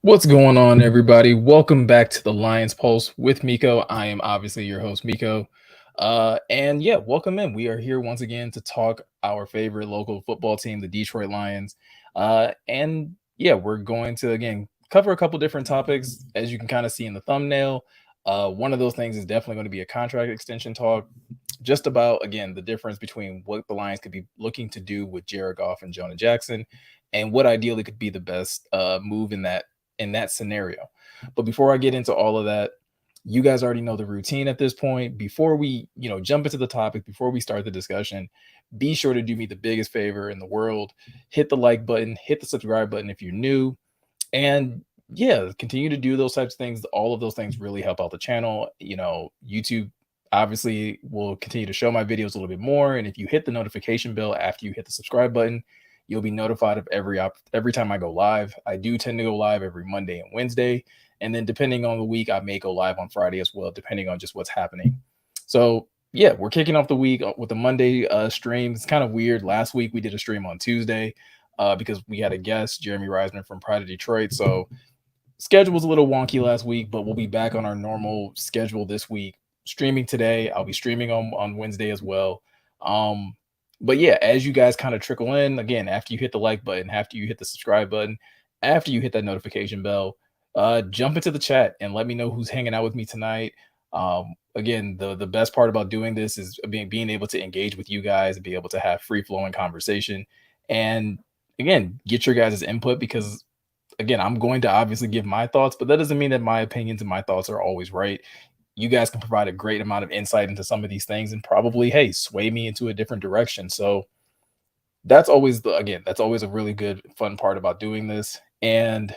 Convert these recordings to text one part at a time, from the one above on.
What's going on, everybody? Welcome back to the Lions Pulse with Miko. I am obviously your host, Miko. And yeah, welcome in. We are here once again to talk our favorite local football team, the Detroit Lions. And yeah, we're going to again cover a couple different topics, as you can kind of see in the thumbnail. One of those things is definitely going to be a contract extension talk, just about again the difference between what the Lions could be looking to do with Jared Goff and Jonah Jackson, and what ideally could be the best move in that scenario. But before I get into all of that, you guys already know the routine at this point. Before we, jump into the topic, before we start the discussion, be sure to do me the biggest favor in the world. Hit the like button, hit the subscribe button if you're new, and yeah, continue to do those types of things. All of those things really help out the channel. YouTube obviously will continue to show my videos a little bit more, and if you hit the notification bell after you hit the subscribe button, you'll be notified of every time I go live. I do tend to go live every Monday and Wednesday, and then depending on the week, I may go live on Friday as well, depending on just what's happening. So yeah, we're kicking off the week with a Monday stream. It's kind of weird. Last week we did a stream on Tuesday because we had a guest, Jeremy Reisman from Pride of Detroit. So schedule was a little wonky last week, but we'll be back on our normal schedule this week. Streaming today. I'll be streaming on Wednesday as well. But yeah, as you guys kind of trickle in, again, after you hit the like button, after you hit the subscribe button, after you hit that notification bell, jump into the chat and let me know who's hanging out with me tonight. Again, the best part about doing this is being able to engage with you guys and be able to have free flowing conversation. And again, get your guys' input because again, I'm going to obviously give my thoughts, but that doesn't mean that my opinions and my thoughts are always right. You guys can provide a great amount of insight into some of these things and probably, hey, sway me into a different direction. So that's always a really good, fun part about doing this. And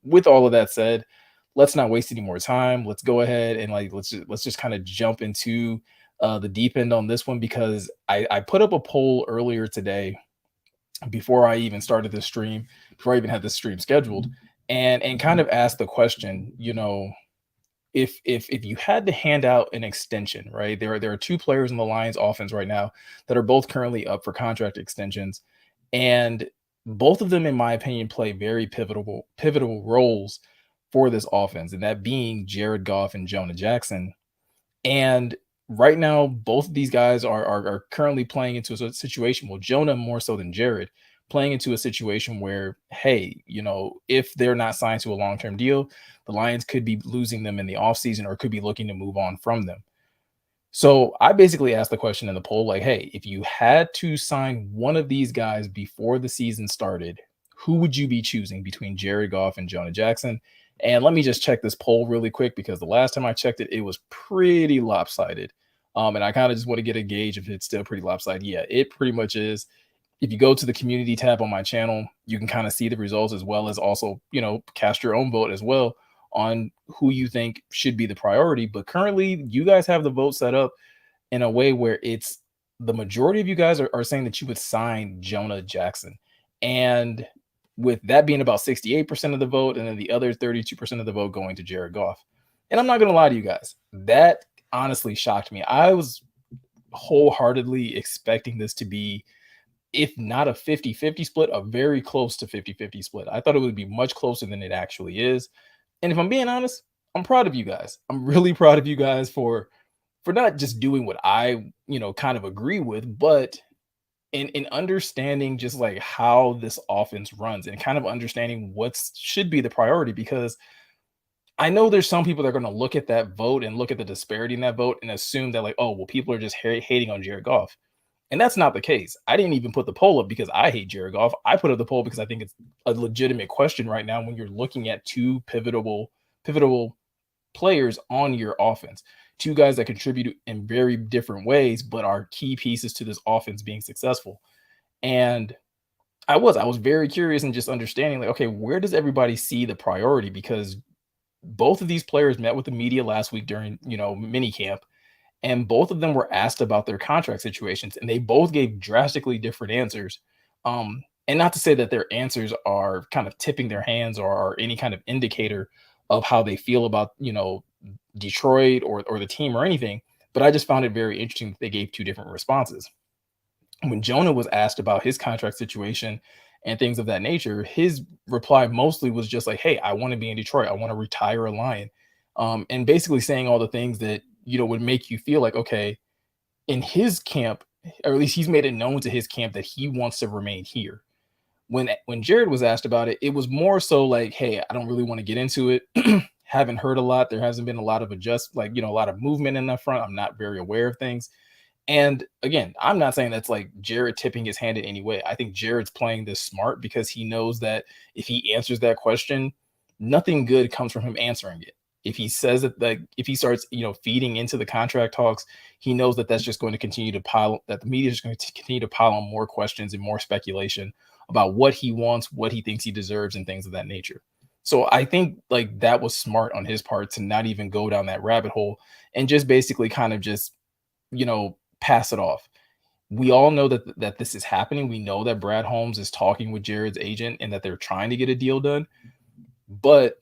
with all of that said, let's not waste any more time. Let's go ahead and let's just kind of jump into the deep end on this one because I put up a poll earlier today before I even started this stream, before I even had this stream scheduled, and kind of asked the question, if you had to hand out an extension, right? There are two players in the Lions offense right now that are both currently up for contract extensions, and both of them, in my opinion, play very pivotal roles for this offense, and that being Jared Goff and Jonah Jackson. And right now, both of these guys are currently playing into a situation. Well, Jonah more so than Jared, playing into a situation where, hey, if they're not signed to a long-term deal, the Lions could be losing them in the offseason or could be looking to move on from them. So I basically asked the question in the poll, like, hey, if you had to sign one of these guys before the season started, who would you be choosing between Jared Goff and Jonah Jackson? And let me just check this poll really quick because the last time I checked it, it was pretty lopsided. And I kind of just want to get a gauge if it's still pretty lopsided. Yeah, it pretty much is. If you go to the community tab on my channel, you can kind of see the results as well as also, cast your own vote as well on who you think should be the priority. But currently, you guys have the vote set up in a way where it's the majority of you guys are saying that you would sign Jonah Jackson. And with that being about 68% of the vote, and then the other 32% of the vote going to Jared Goff. And I'm not going to lie to you guys, that honestly shocked me. I was wholeheartedly expecting this to be, if not a 50-50 split, a very close to 50-50 split. I thought it would be much closer than it actually is. And if I'm being honest, I'm proud of you guys. I'm really proud of you guys for not just doing what I, kind of agree with, but in understanding just like how this offense runs and kind of understanding what should be the priority. Because I know there's some people that are going to look at that vote and look at the disparity in that vote and assume that like, oh, well, people are just hating on Jared Goff. And that's not the case. I didn't even put the poll up because I hate Jared Goff. I put up the poll because I think it's a legitimate question right now when you're looking at two pivotal players on your offense. Two guys that contribute in very different ways, but are key pieces to this offense being successful. And I was very curious and just understanding like, okay, where does everybody see the priority? Because both of these players met with the media last week during, minicamp, and both of them were asked about their contract situations, and they both gave drastically different answers. And not to say that their answers are kind of tipping their hands or are any kind of indicator of how they feel about, Detroit or the team or anything, but I just found it very interesting that they gave two different responses. When Jonah was asked about his contract situation and things of that nature, his reply mostly was just like, "Hey, I want to be in Detroit. I want to retire a Lion," and basically saying all the things that would make you feel like, okay, in his camp, or at least he's made it known to his camp that he wants to remain here. When Jared was asked about it, it was more so like, "Hey, I don't really want to get into it. Haven't heard a lot. There hasn't been a lot of like a lot of movement in that front. I'm not very aware of things." And again, I'm not saying that's like Jared tipping his hand in any way. I think Jared's playing this smart because he knows that if he answers that question, nothing good comes from him answering it. If he says that, like, if he starts, feeding into the contract talks, he knows that that's just going to continue to pile, that the media is just going to continue to pile on more questions and more speculation about what he wants, what he thinks he deserves, and things of that nature. So I think like that was smart on his part to not even go down that rabbit hole and just basically kind of just, pass it off. We all know that this is happening. We know that Brad Holmes is talking with Jared's agent and that they're trying to get a deal done. But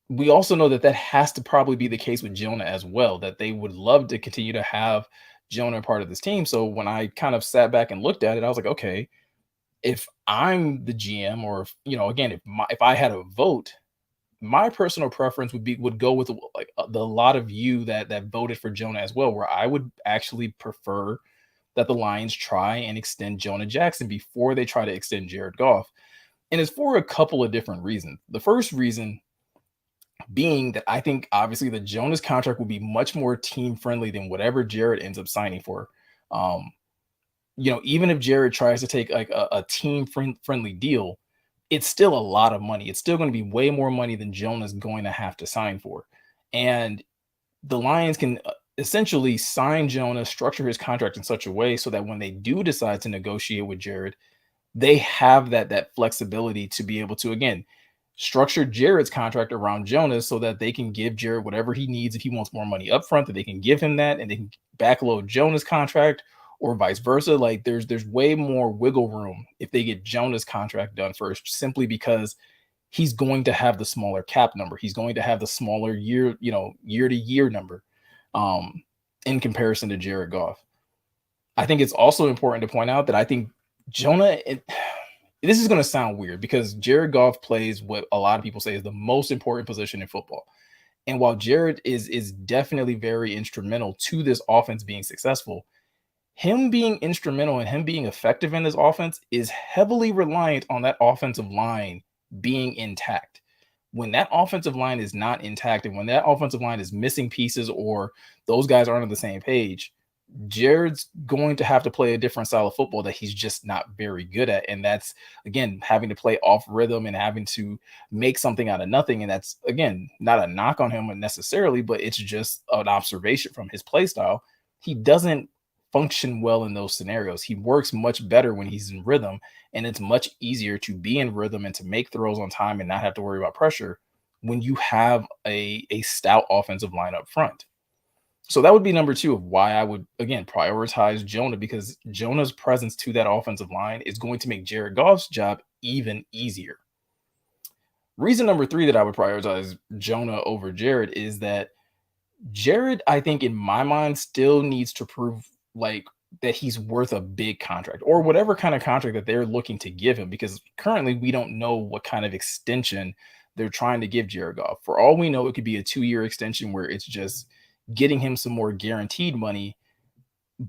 we also know that that has to probably be the case with Jonah as well, that they would love to continue to have Jonah part of this team. So when I kind of sat back and looked at it, I was like, okay, if I'm the GM, or if, again, if I had a vote, my personal preference would go with like the lot of you that voted for Jonah as well, where I would actually prefer that the Lions try and extend Jonah Jackson before they try to extend Jared Goff. And it's for a couple of different reasons. The first reason being that I think obviously the Jonah's contract will be much more team friendly than whatever Jared ends up signing for. Um, even if Jared tries to take like a team friendly deal, it's still a lot of money. It's still going to be way more money than Jonah's going to have to sign for. And the Lions can essentially sign Jonah, structure his contract in such a way so that when they do decide to negotiate with Jared, they have that flexibility to be able to, again, structure Jared's contract around Jonah so that they can give Jared whatever he needs. If he wants more money up front, that they can give him that, and they can backload Jonah's contract, or vice versa. Like there's way more wiggle room if they get Jonah's contract done first, simply because he's going to have the smaller cap number. He's going to have the smaller year to year number, um, in comparison to Jared Goff. I think it's also important to point out that I think Jonah, this is going to sound weird because Jared Goff plays what a lot of people say is the most important position in football. And while Jared is definitely very instrumental to this offense being successful, him being instrumental and him being effective in this offense is heavily reliant on that offensive line being intact. When that offensive line is not intact, and when that offensive line is missing pieces, or those guys aren't on the same page, Jared's going to have to play a different style of football that he's just not very good at. And that's, again, having to play off rhythm and having to make something out of nothing. And that's, again, not a knock on him necessarily, but it's just an observation from his play style. He doesn't function well in those scenarios. He works much better when he's in rhythm, and it's much easier to be in rhythm and to make throws on time and not have to worry about pressure when you have a stout offensive line up front. So that would be number two of why I would, again, prioritize Jonah, because Jonah's presence to that offensive line is going to make Jared Goff's job even easier. Reason number three that I would prioritize Jonah over Jared is that Jared, I think in my mind, still needs to prove like that he's worth a big contract, or whatever kind of contract that they're looking to give him, because currently we don't know what kind of extension they're trying to give Jared Goff. For all we know, it could be a 2-year extension where it's just getting him some more guaranteed money,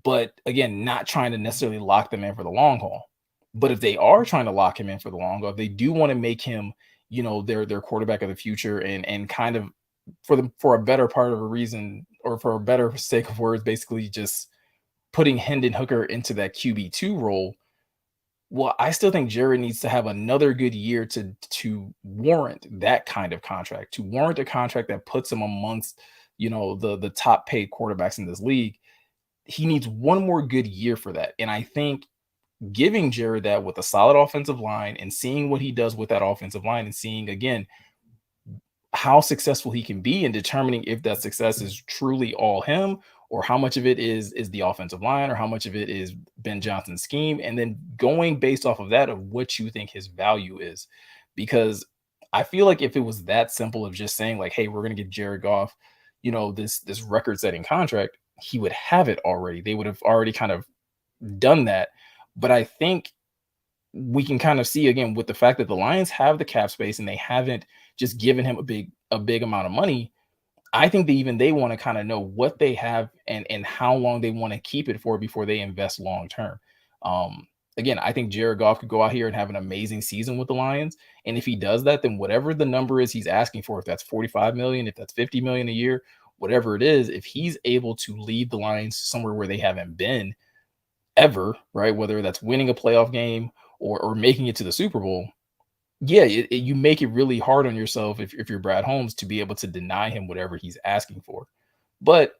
but again, not trying to necessarily lock them in for the long haul. But if they are trying to lock him in for the long haul, if they do want to make him, their quarterback of the future, and kind of for a better part of a reason, or for a better sake of words, basically just putting Hendon Hooker into that QB2 role. Well, I still think Jared needs to have another good year to warrant that kind of contract, to warrant a contract that puts him amongst, the top paid quarterbacks in this league. He needs one more good year for that. And I think giving Jared that with a solid offensive line and seeing what he does with that offensive line, and seeing again how successful he can be, and determining if that success is truly all him, or how much of it is the offensive line, or how much of it is Ben Johnson's scheme, and then going based off of that of what you think his value is. Because I feel like if it was that simple of just saying like, hey, we're going to give Jared Goff, this record-setting contract, he would have it already. They would have already kind of done that. But I think we can kind of see again with the fact that the Lions have the cap space and they haven't just given him a big amount of money. I think that even they want to kind of know what they have and how long they want to keep it for before they invest long term. Again, I think Jared Goff could go out here and have an amazing season with the Lions, and if he does that, then whatever the number is he's asking for, if that's 45 million, if that's 50 million a year, whatever it is, if he's able to lead the Lions somewhere where they haven't been ever, right? Whether that's winning a playoff game or making it to the Super Bowl, yeah, you make it really hard on yourself if you're Brad Holmes to be able to deny him whatever he's asking for. But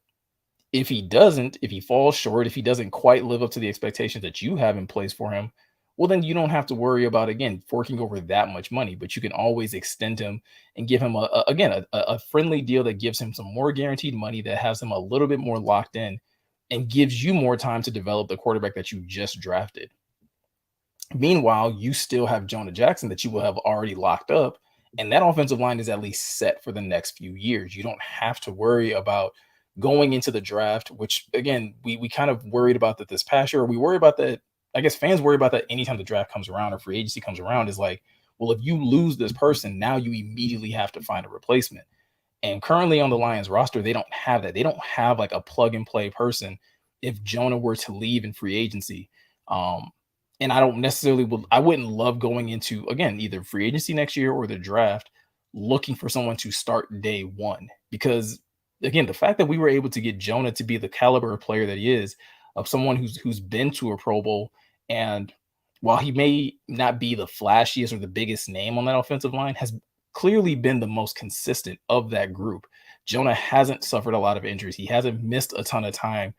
if he doesn't, if he falls short, if he doesn't quite live up to the expectations that you have in place for him, well, then you don't have to worry about again forking over that much money. But you can always extend him and give him again a friendly deal that gives him some more guaranteed money that has him a little bit more locked in and gives you more time to develop the quarterback that you just drafted. Meanwhile, you still have Jonah Jackson that you will have already locked up, and that offensive line is at least set for the next few years. You don't have to worry about going into the draft, which again, we kind of worried about that this past year. We worry about that. I guess fans worry about that anytime the draft comes around or free agency comes around. Is like, well, if you lose this person, now you immediately have to find a replacement. And currently on the Lions roster, they don't have that. They don't have like a plug and play person if Jonah were to leave in free agency. Um, and I don't necessarily I wouldn't love going into again either free agency next year or the draft looking for someone to start day one. Because again, the fact that we were able to get Jonah to be the caliber of player that he is, of someone who's been to a Pro Bowl, and while he may not be the flashiest or the biggest name on that offensive line, has clearly been the most consistent of that group. Jonah hasn't suffered a lot of injuries. He hasn't missed a ton of time.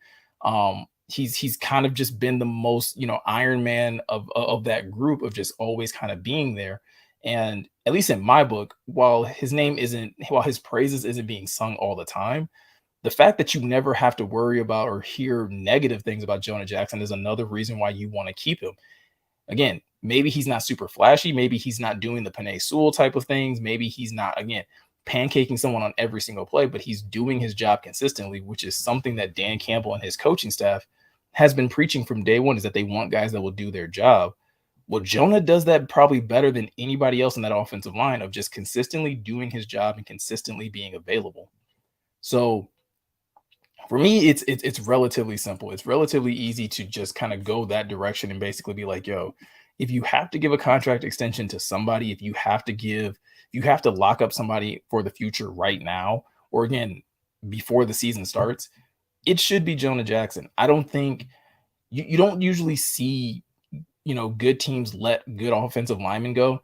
He's kind of just been the most, Iron Man of that group of just always kind of being there. And at least in my book, while his praises isn't being sung all the time, the fact that you never have to worry about or hear negative things about Jonah Jackson is another reason why you want to keep him. Again, maybe he's not super flashy. Maybe he's not doing the Panay Sewell type of things. Maybe he's not, again, pancaking someone on every single play, but he's doing his job consistently, which is something that Dan Campbell and his coaching staff has been preaching from day one, is that they want guys that will do their job. Well, Jonah does that probably better than anybody else in that offensive line of just consistently doing his job and consistently being available. So for me, it's relatively simple. It's relatively easy to just kind of go that direction and basically be like, yo, if you have to give a contract extension to somebody, if you have to lock up somebody for the future right now, or again, before the season starts, it should be Jonah Jackson. I don't think you don't usually see, good teams let good offensive linemen go.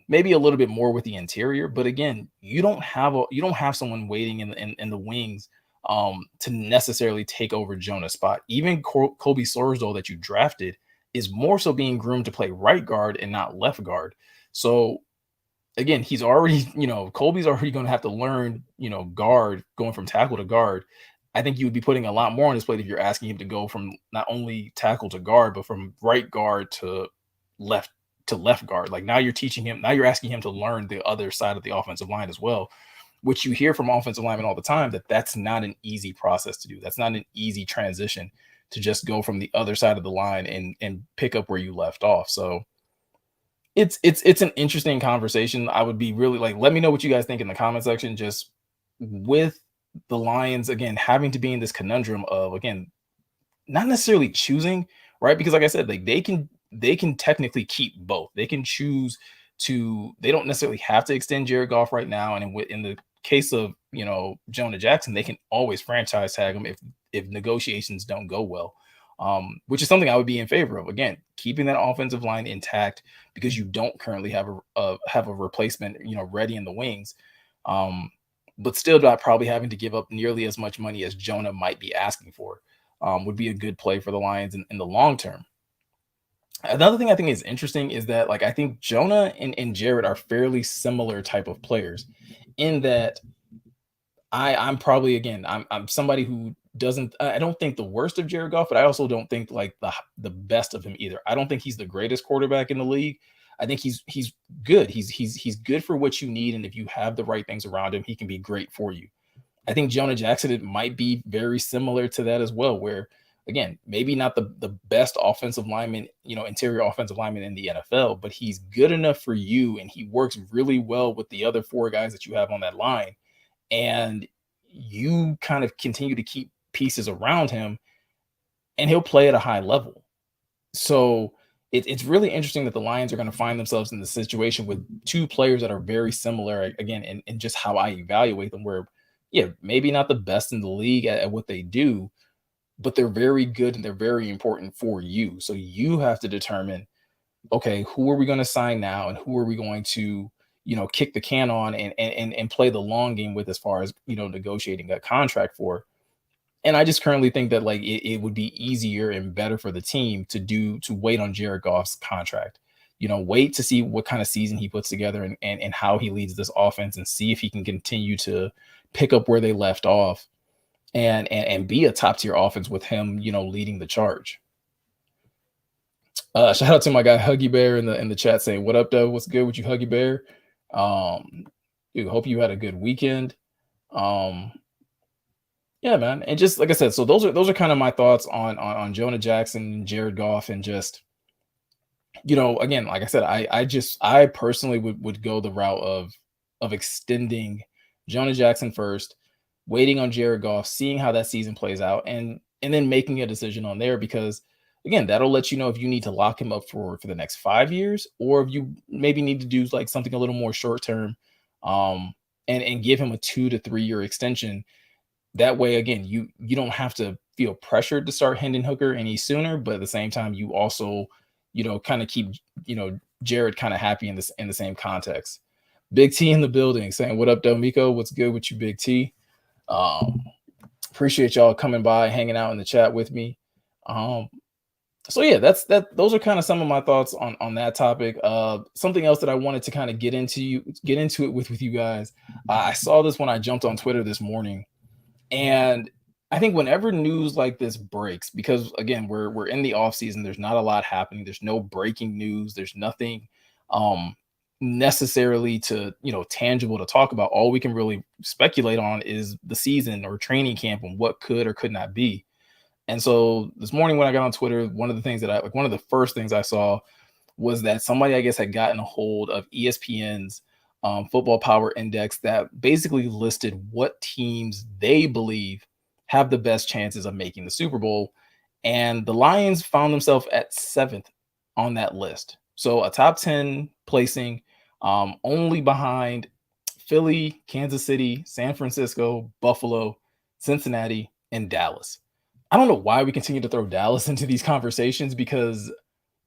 Maybe a little bit more with the interior, but again, you don't have someone waiting in the wings to necessarily take over Jonah's spot. Even Kobe Sorsdal that you drafted is more so being groomed to play right guard and not left guard. So again, he's already, Colby's already going to have to learn, guard, going from tackle to guard. I think you would be putting a lot more on his plate if you're asking him to go from not only tackle to guard, but from right guard left to left guard. Like now you're asking him to learn the other side of the offensive line as well, which you hear from offensive linemen all the time, that's not an easy process to do. That's not an easy transition to just go from the other side of the line and pick up where you left off. So it's an interesting conversation. I would be really like, let me know what you guys think in the comment section, just with the Lions again having to be in this conundrum of, again, not necessarily choosing, right? Because like I said, like they can technically keep both. They can choose they don't necessarily have to extend Jared Goff right now. And in the case of, Jonah Jackson, they can always franchise tag him if negotiations don't go well. Which is something I would be in favor of. Again, keeping that offensive line intact because you don't currently have a replacement, ready in the wings. But still not probably having to give up nearly as much money as Jonah might be asking for, would be a good play for the Lions in the long term. Another thing I think is interesting is that, like, I think Jonah and Jared are fairly similar type of players in that I'm probably, again, I'm somebody who I don't think the worst of Jared Goff, but I also don't think like the best of him either. I don't think he's the greatest quarterback in the league. I think he's good. He's good for what you need, and if you have the right things around him, he can be great for you. I think Jonah Jackson, it might be very similar to that as well, where again, maybe not the best offensive lineman, interior offensive lineman in the NFL, but he's good enough for you, and he works really well with the other four guys that you have on that line. And you kind of continue to keep pieces around him, and he'll play at a high level. So it's really interesting that the Lions are going to find themselves in the situation with two players that are very similar, again, in just how I evaluate them, where, yeah, maybe not the best in the league at what they do, but they're very good and they're very important for you. So you have to determine, okay, who are we going to sign now, and who are we going to, kick the can on and play the long game with, as far as, negotiating a contract for. And I just currently think that, like, it would be easier and better for the team to wait on Jared Goff's contract. Wait to see what kind of season he puts together, and how he leads this offense, and see if he can continue to pick up where they left off, and be a top tier offense with him, leading the charge. Shout out to my guy Huggy Bear in the chat, saying, "What up, though? What's good with you, Huggy Bear? Um, dude, hope you had a good weekend." Um, yeah, man, and just like I said, so those are kind of my thoughts on Jonah Jackson, Jared Goff, and just, again, like I said, I personally would go the route of extending Jonah Jackson first, waiting on Jared Goff, seeing how that season plays out, and then making a decision on there, because, again, that'll let you know if you need to lock him up for the next 5 years, or if you maybe need to do like something a little more short term, um, and give him a 2 to 3 year extension. That way, again, you don't have to feel pressured to start Hendon Hooker any sooner, but at the same time, you also, kind of keep, Jared kind of happy in the same context. Big T in the building, saying, "What up, Domiko? What's good with you, Big T?" Um, Appreciate y'all coming by, hanging out in the chat with me. Um, so yeah, those are kind of some of my thoughts on that topic. Something else that I wanted to kind of get into it with you guys. I saw this when I jumped on Twitter this morning, and I think whenever news like this breaks, because, again, we're in the off season, there's not a lot happening. There's no breaking news. There's nothing um necessarily to, tangible to talk about. All we can really speculate on is the season or training camp, and what could or could not be. And so this morning when I got on Twitter, one of the first things I saw was that somebody, I guess, had gotten a hold of ESPN's Football Power Index, that basically listed what teams they believe have the best chances of making the Super Bowl. And the Lions found themselves at seventh on that list. So a top 10 placing, only behind Philly, Kansas City, San Francisco, Buffalo, Cincinnati, and Dallas. I don't know why we continue to throw Dallas into these conversations, because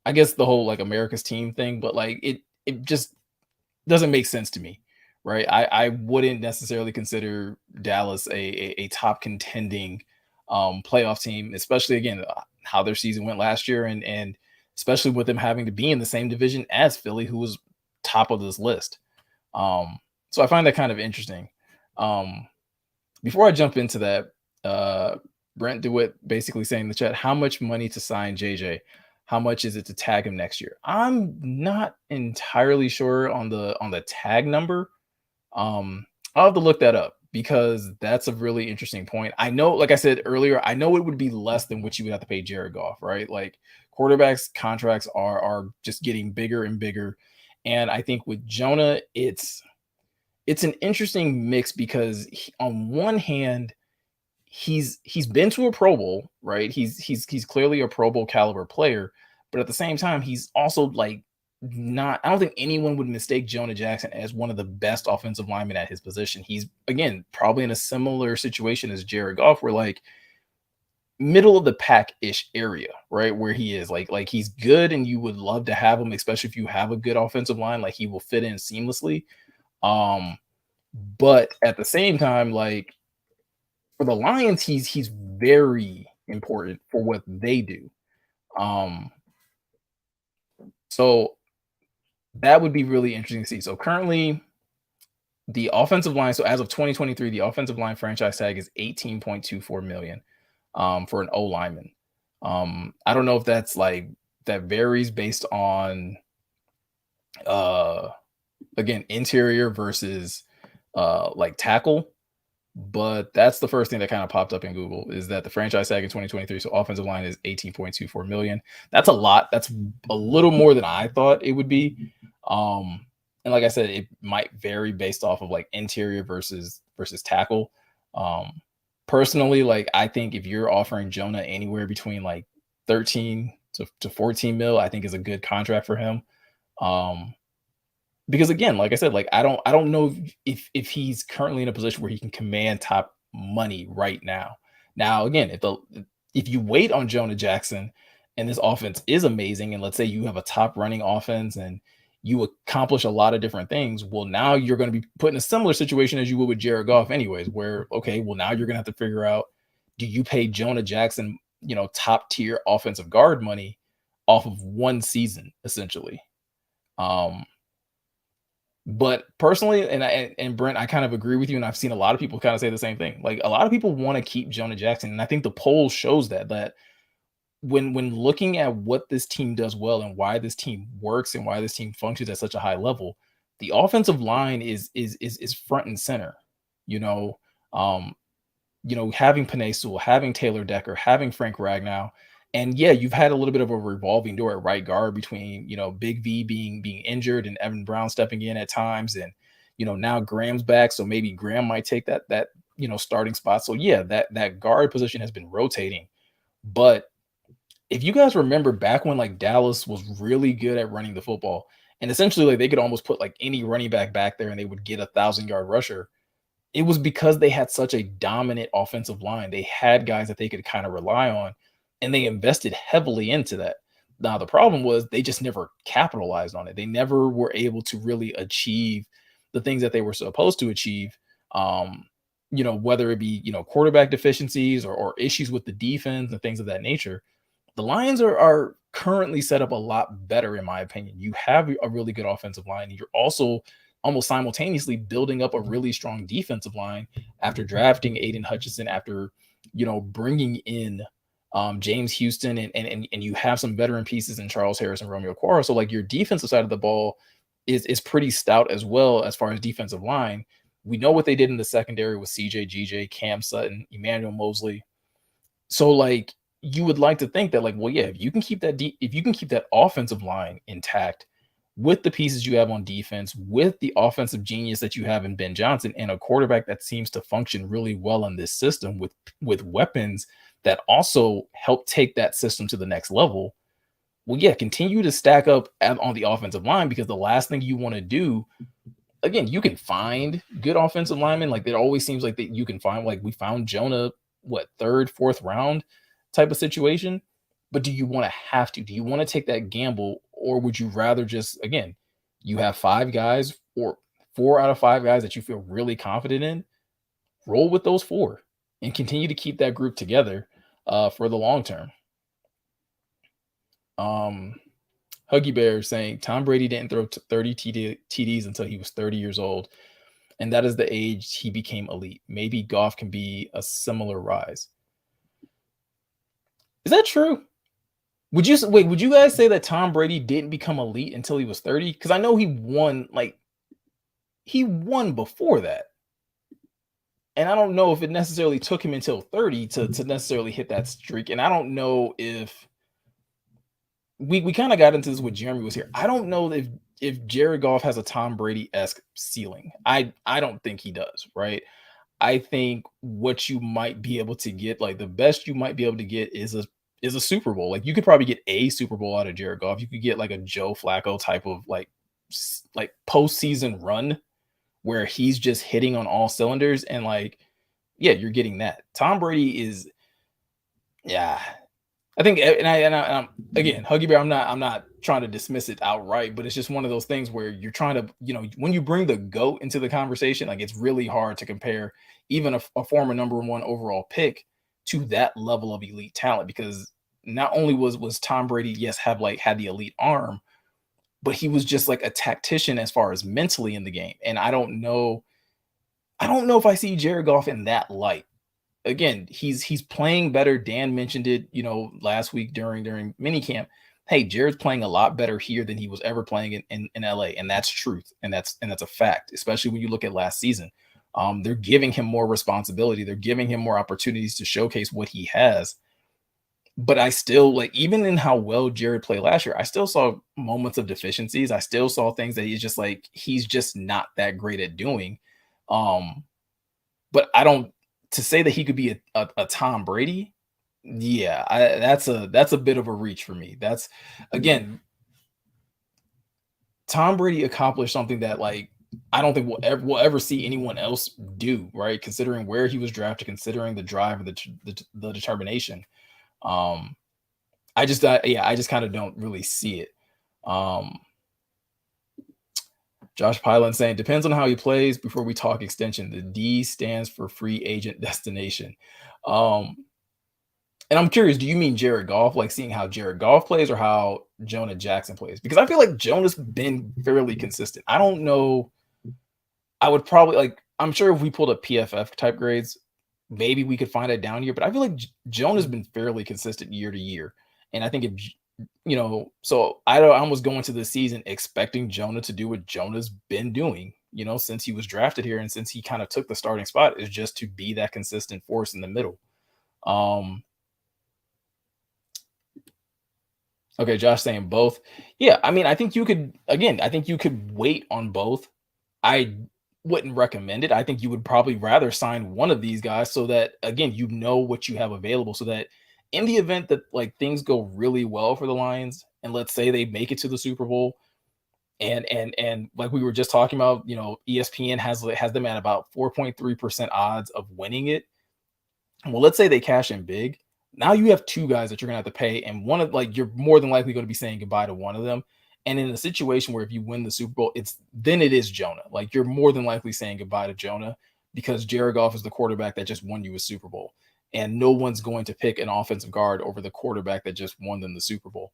I guess the whole, like, America's team thing, but, like, it just doesn't make sense to me, right? I wouldn't necessarily consider Dallas a top contending playoff team, especially, again, how their season went last year, and especially with them having to be in the same division as Philly, who was top of this list. So I find that kind of interesting. Um, Before I jump into that, Brent DeWitt basically saying in the chat, "How much money to sign JJ? How much is it to tag him next year?" I'm not entirely sure on the tag number. I'll have to look that up, because that's a really interesting point. I know, like I said earlier, I know it would be less than what you would have to pay Jared Goff, right? Like, quarterbacks contracts are just getting bigger and bigger. And I think with Jonah, it's an interesting mix, because on one hand, he's been to a Pro Bowl, right? He's clearly a Pro Bowl caliber player, but at the same time, he's also, like, not. I don't think anyone would mistake Jonah Jackson as one of the best offensive linemen at his position. He's, again, probably in a similar situation as Jared Goff, where, like, middle of the pack ish area, right? Where he is, like he's good, and you would love to have him, especially if you have a good offensive line. Like, he will fit in seamlessly. Um, but at the same time, like, for the Lions, he's very important for what they do. Um, so that would be really interesting to see. So currently, the offensive line. So as of 2023, the offensive line franchise tag is 18.24 million for an O lineman. I don't know if that's, like, that varies based on uh again, interior versus like tackle. but that's the first thing that kind of popped up in Google is that the franchise tag in 2023, so offensive line is 18.24 million. That's a lot. That's a little more than I thought it would be. Um, and like I said, it might vary based off of like interior versus tackle. Um, Personally, like I think if you're offering Jonah anywhere between like 13 to 14 mil, I think is a good contract for him. Um, because again, like I said, like I don't know if he's currently in a position where he can command top money right now. Now, again, if you wait on Jonah Jackson and this offense is amazing, and let's say you have a top running offense and you accomplish a lot of different things, well, now you're going to be put in a similar situation as you would with Jared Goff, anyways, where okay, well, now you're gonna have to figure out, do you pay Jonah Jackson, top tier offensive guard money off of one season, essentially? Um, but personally, and Brent, I kind of agree with you, and I've seen a lot of people kind of say the same thing. Like a lot of people want to keep Jonah Jackson, and I think the poll shows that when looking at what this team does well and why this team works and why this team functions at such a high level, the offensive line is front and center. You know, um, having Panay Sewell, having Taylor Decker, having Frank Ragnow. And yeah, you've had a little bit of a revolving door at right guard between, Big V being injured and Evan Brown stepping in at times. And, now Graham's back. So maybe Graham might take that, starting spot. So yeah, that guard position has been rotating. But if you guys remember back when like Dallas was really good at running the football, and essentially like they could almost put like any running back there and they would get 1,000-yard rusher, it was because they had such a dominant offensive line. They had guys that they could kind of rely on, and they invested heavily into that. Now, the problem was they just never capitalized on it. They never were able to really achieve the things that they were supposed to achieve. Whether it be, quarterback deficiencies or issues with the defense and things of that nature. The Lions are currently set up a lot better, in my opinion. You have a really good offensive line. And you're also almost simultaneously building up a really strong defensive line after drafting Aiden Hutchinson, after bringing in James Houston, and you have some veteran pieces in Charles Harris and Romeo Quara. So like your defensive side of the ball is pretty stout as well as far as defensive line. We know what they did in the secondary with CJ, GJ, Cam Sutton, Emmanuel Mosley. So like you would like to think that like, well, yeah, if you can keep that offensive line intact with the pieces you have on defense, with the offensive genius that you have in Ben Johnson, and a quarterback that seems to function really well in this system with weapons that also help take that system to the next level. Well, yeah, continue to stack up on the offensive line, because the last thing you want to do, again, you can find good offensive linemen. Like it always seems like that you can find, like we found Jonah, third, fourth round type of situation. But do you want to have to? Do you want to take that gamble, or would you rather just, again, you have 5 guys or 4 out of 5 guys that you feel really confident in, roll with those 4 and continue to keep that group together for the long term. Huggy Bear saying Tom Brady didn't throw 30 TDs until he was 30 years old, and that is the age he became elite. Maybe Goff can be a similar rise. Is that true? Would you guys say that Tom Brady didn't become elite until he was 30? Because I know he won before that. And I don't know if it necessarily took him until 30 to necessarily hit that streak. And I don't know if we kind of got into this when Jeremy was here. I don't know if Jared Goff has a Tom Brady-esque ceiling. I don't think he does, right? I think what you might be able to get, like the best you might be able to get is a Super Bowl. Like you could probably get a Super Bowl out of Jared Goff. You could get like a Joe Flacco type of like postseason run where he's just hitting on all cylinders, and like, yeah, you're getting that. Tom Brady is, yeah. I think, and I'm again, Huggy Bear, I'm not trying to dismiss it outright, but it's just one of those things where you're trying to, when you bring the GOAT into the conversation, like it's really hard to compare even a former number 1 overall pick to that level of elite talent, because not only was Tom Brady, yes, had the elite arm, but he was just like a tactician as far as mentally in the game. And I don't know if I see Jared Goff in that light. Again, he's playing better. Dan mentioned it, last week during minicamp. Hey, Jared's playing a lot better here than he was ever playing in LA. And that's truth. And that's a fact, especially when you look at last season. They're giving him more responsibility. They're giving him more opportunities to showcase what he has. But I still like, even in how well Jared played last year, I still saw moments of deficiencies. I still saw things that he's just not that great at doing. Um, but I don't to say that he could be a Tom Brady, yeah, that's a bit of a reach for me. That's again, Tom Brady accomplished something that like I don't think we'll ever see anyone else do, right? Considering where he was drafted, considering the drive, the determination. Um, I just kind of don't really see it. Um, Josh Pylan saying depends on how he plays before we talk extension. The D stands for free agent destination. Um, and I'm curious, do you mean Jared Goff, like seeing how Jared Goff plays or how Jonah Jackson plays? Because I feel like Jonah's been fairly consistent. I don't know. I would probably like, I'm sure if we pulled up PFF type grades, maybe we could find it down here, but I feel like Jonah's been fairly consistent year to year. And I think if so I was going to the season expecting Jonah to do what Jonah's been doing, since he was drafted here and since he kind of took the starting spot, is just to be that consistent force in the middle. Um, okay, Josh saying both. Yeah, I mean, I think you could wait on both. I wouldn't recommend it. I think you would probably rather sign one of these guys so that again, you know what you have available so that in the event that like things go really well for the Lions and let's say they make it to the Super Bowl and like we were just talking about, ESPN has them at about 4.3% odds of winning it. Well, let's say they cash in big. Now you have two guys that you're gonna have to pay, and one of like you're more than likely going to be saying goodbye to one of them. And in a situation where if you win the Super Bowl, it is Jonah. Like you're more than likely saying goodbye to Jonah because Jared Goff is the quarterback that just won you a Super Bowl. And no one's going to pick an offensive guard over the quarterback that just won them the Super Bowl.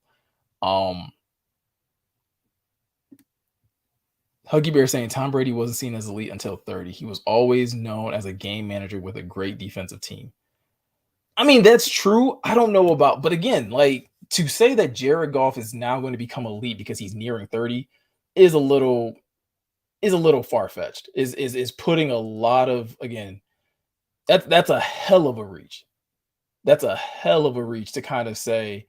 Huggy Bear saying Tom Brady wasn't seen as elite until 30. He was always known as a game manager with a great defensive team. I mean, that's true. I don't know about, but again, like to say that Jared Goff is now going to become elite because he's nearing 30 is a little far fetched. Is putting a lot of again. That's a hell of a reach. That's a hell of a reach to kind of say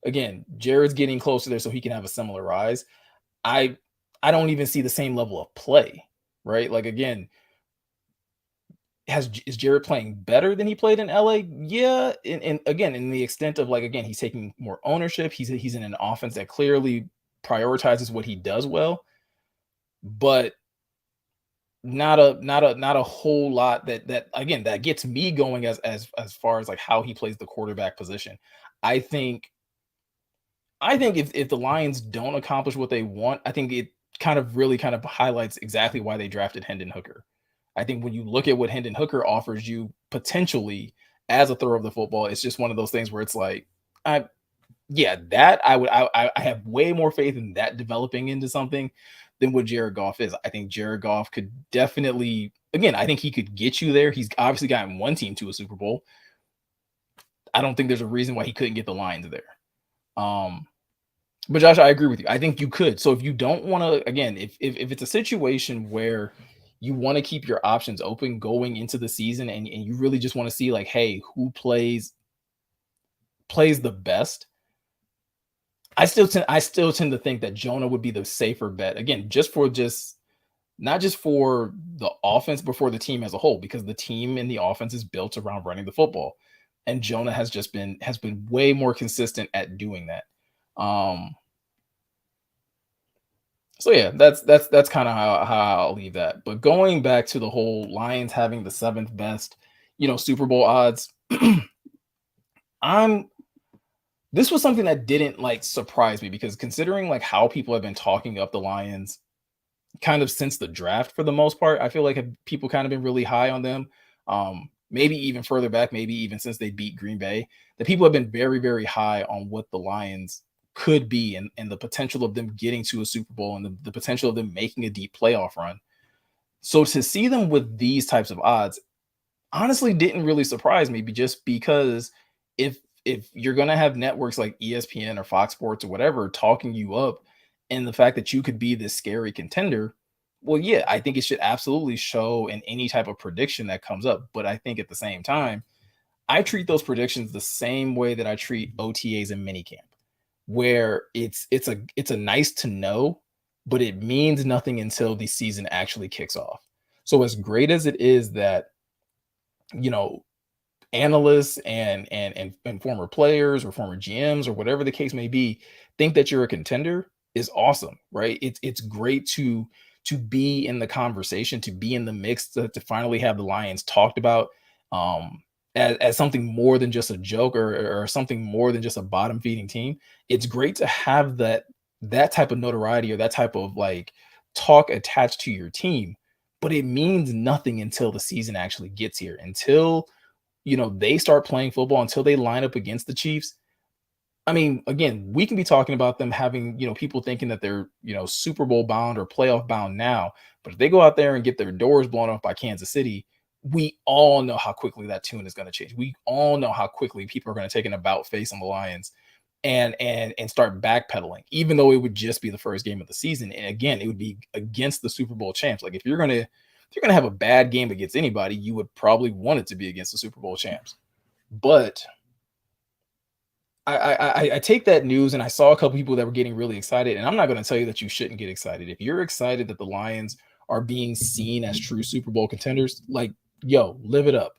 again. Jared's getting closer there, so he can have a similar rise. I I don't even see the same level of play, right? Like again, is Jared playing better than he played in LA? Yeah, and again, in the extent of like again, he's taking more ownership. He's in an offense that clearly prioritizes what he does well, but not a whole lot that again that gets me going as far as like how he plays the quarterback position. I think if the Lions don't accomplish what they want, I think it kind of highlights exactly why they drafted Hendon Hooker. I think when you look at what Hendon Hooker offers you potentially as a thrower of the football, it's just one of those things where it's like, I yeah, that I have way more faith in that developing into something than what Jared Goff is. I think Jared Goff could definitely again, I think he could get you there. He's obviously gotten one team to a Super Bowl. I don't think there's a reason why he couldn't get the Lions there. Um, But Josh, I agree with you. I think you could. So if you don't want to, again, if it's a situation where you want to keep your options open going into the season and you really just want to see like, hey, who plays the best, I still tend to think that Jonah would be the safer bet. Again, just not just for the offense, but for the team as a whole, because the team and the offense is built around running the football. And Jonah has been way more consistent at doing that. Um, So yeah, that's kind of how I'll leave that. But going back to the whole Lions having the seventh best, Super Bowl odds, I'm this was something that didn't like surprise me because considering like how people have been talking up the Lions kind of since the draft for the most part, I feel like people kind of been really high on them. Maybe even further back, maybe even since they beat Green Bay, the people have been very, very high on what the Lions could be and the potential of them getting to a Super Bowl and the potential of them making a deep playoff run. So to see them with these types of odds honestly didn't really surprise me just because if you're gonna have networks like ESPN or Fox Sports or whatever talking you up and the fact that you could be this scary contender, Well, yeah, I think it should absolutely show in any type of prediction that comes up. But I think at the same time, I treat those predictions the same way that I treat OTAs and minicamp, where it's a nice to know, but it means nothing until the season actually kicks off. So as great as it is that, you know, analysts and former players or former GMs or whatever the case may be think that you're a contender is awesome, right? It's great to be in the conversation, to be in the mix, to finally have the Lions talked about um as something more than just a joke or something more than just a bottom feeding team. It's great to have that type of notoriety or that type of like talk attached to your team, but it means nothing until the season actually gets here, until they start playing football, until they line up against the Chiefs. I mean, again, we can be talking about them having, people thinking that they're, Super Bowl bound or playoff bound now. But if they go out there and get their doors blown off by Kansas City, we all know how quickly that tune is going to change. We all know how quickly people are going to take an about face on the Lions and start backpedaling, even though it would just be the first game of the season. And again, it would be against the Super Bowl champs. Like if you're gonna have a bad game against anybody, you would probably want it to be against the Super Bowl champs. But I take that news and I saw a couple people that were getting really excited, and I'm not going to tell you that you shouldn't get excited. If you're excited that the Lions are being seen as true Super Bowl contenders, like yo, live it up,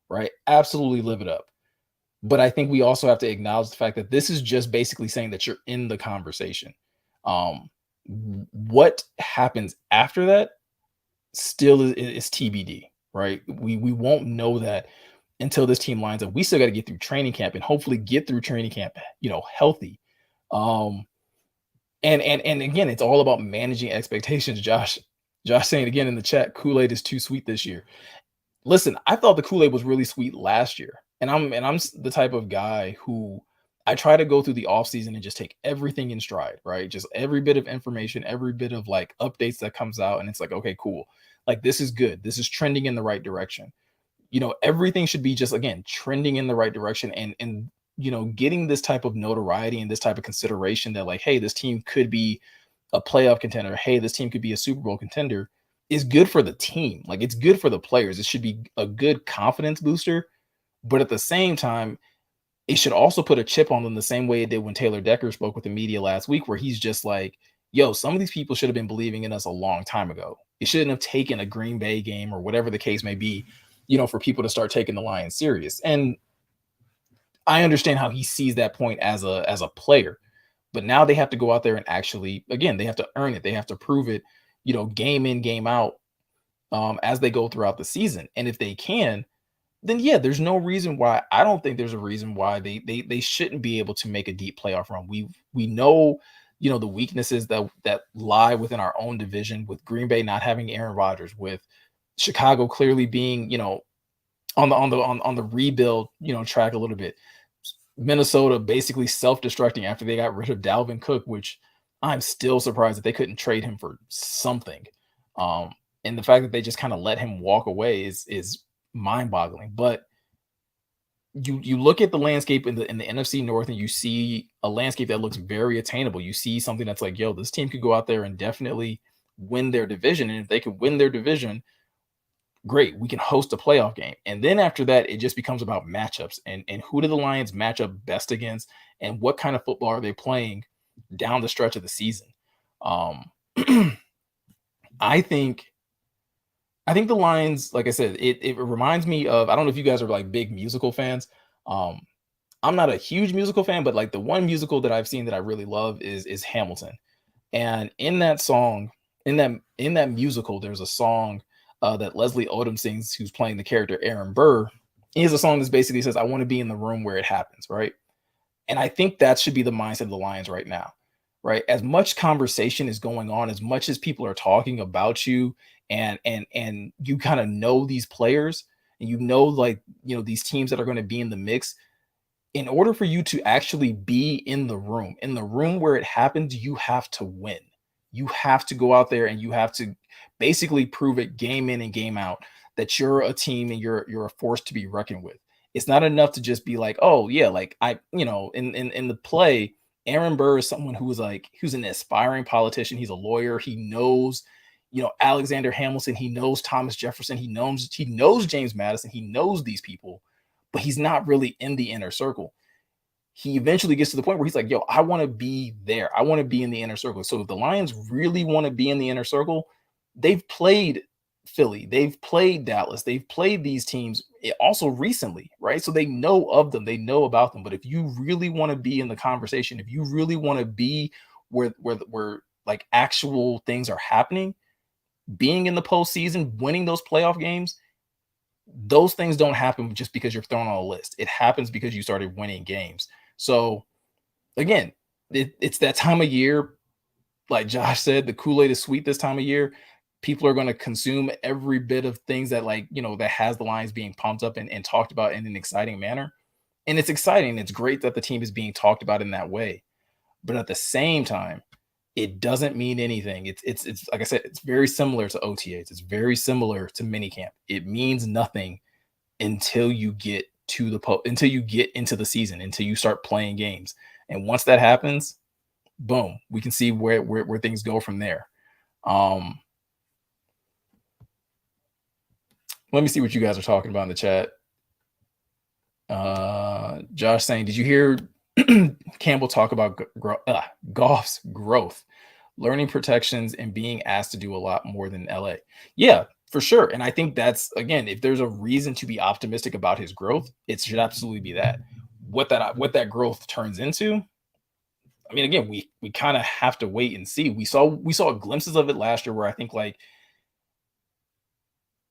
right? Absolutely live it up. But I think we also have to acknowledge the fact that this is just basically saying that you're in the conversation. Um, what happens after that still is TBD, right? We won't know that until this team lines up. We still got to get through training camp and hopefully get through training camp, healthy. Um, and again, it's all about managing expectations. Josh saying again in the chat, Kool-Aid is too sweet this year. Listen, I thought the Kool-Aid was really sweet last year. And I'm the type of guy who I try to go through the offseason and just take everything in stride, right? Just every bit of information, every bit of like updates that comes out. And it's like, okay, cool. Like this is good. This is trending in the right direction. Everything should be just again trending in the right direction and getting this type of notoriety and this type of consideration that like, hey, this team could be a playoff contender. Hey, this team could be a Super Bowl contender is good for the team. Like it's good for the players. It should be a good confidence booster, but at the same time, it should also put a chip on them the same way it did when Taylor Decker spoke with the media last week, where he's just like, yo, some of these people should have been believing in us a long time ago. It shouldn't have taken a Green Bay game or whatever the case may be, for people to start taking the Lions serious. And I understand how he sees that point as a player, but now they have to go out there and actually, again, they have to earn it. They have to prove it, game in, game out, as they go throughout the season. And if they can, then yeah, there's no reason why. I don't think there's a reason why they shouldn't be able to make a deep playoff run. We know, the weaknesses that lie within our own division, with Green Bay not having Aaron Rodgers, with Chicago clearly being, on the rebuild, track a little bit. Minnesota basically self-destructing after they got rid of Dalvin Cook, which I'm still surprised that they couldn't trade him for something. And the fact that they just kind of let him walk away is mind-boggling. But you look at the landscape in the NFC North and you see a landscape that looks very attainable. You see something that's like, yo, this team could go out there and definitely win their division. And if they could win their division, great, we can host a playoff game. And then after that, it just becomes about matchups and who do the Lions match up best against and what kind of football are they playing down the stretch of the season. Um, I think the Lions, like I said, it reminds me of, I don't know if you guys are like big musical fans. Um, I'm not a huge musical fan, but like the one musical that I've seen that I really love is Hamilton. And in that song, in that musical, there's a song that Leslie Odom sings, who's playing the character Aaron Burr. He has a song that basically says, "I want to be in the room where it happens," right? And I think that should be the mindset of the Lions right now, right? As much conversation is going on, as much as people are talking about you, and you kind of know these players, and like these teams that are going to be in the mix. In order for you to actually be in the room where it happens, you have to win. You have to go out there and you have to basically prove it game in and game out that you're a team and you're a force to be reckoned with. It's not enough to just be like, oh yeah, like in the play, Aaron Burr is someone who's an aspiring politician. He's a lawyer. He knows Alexander Hamilton. He knows Thomas Jefferson. He knows James Madison. He knows these people, but he's not really in the inner circle. He eventually gets to the point where he's like, yo, I want to be there. I want to be in the inner circle. So if the Lions really want to be in the inner circle, they've played Philly, they've played Dallas, they've played these teams also recently, right? So they know of them, they know about them. But if you really want to be in the conversation, if you really want to be where like actual things are happening, being in the postseason, winning those playoff games, those things don't happen just because you're thrown on a list. It happens because you started winning games. So again, it's that time of year. Like Josh said, the Kool-Aid is sweet this time of year. People are going to consume every bit of things that that has the Lions being pumped up and talked about in an exciting manner. And it's exciting. It's great that the team is being talked about in that way. But at the same time, it doesn't mean anything. It's like I said, it's very similar to OTAs. It's very similar to minicamp. It means nothing until you get until you get into the season, until you start playing games. And once that happens, boom, we can see where things go from there. Let me see what you guys are talking about in the chat. Josh saying, did you hear Campbell talk about Goff's growth, learning protections, and being asked to do a lot more than LA? Yeah, for sure. And I think that's, again, if there's a reason to be optimistic about his growth, it should absolutely be that. What that growth turns into, I mean, again, we kind of have to wait and see. We saw glimpses of it last year where I think like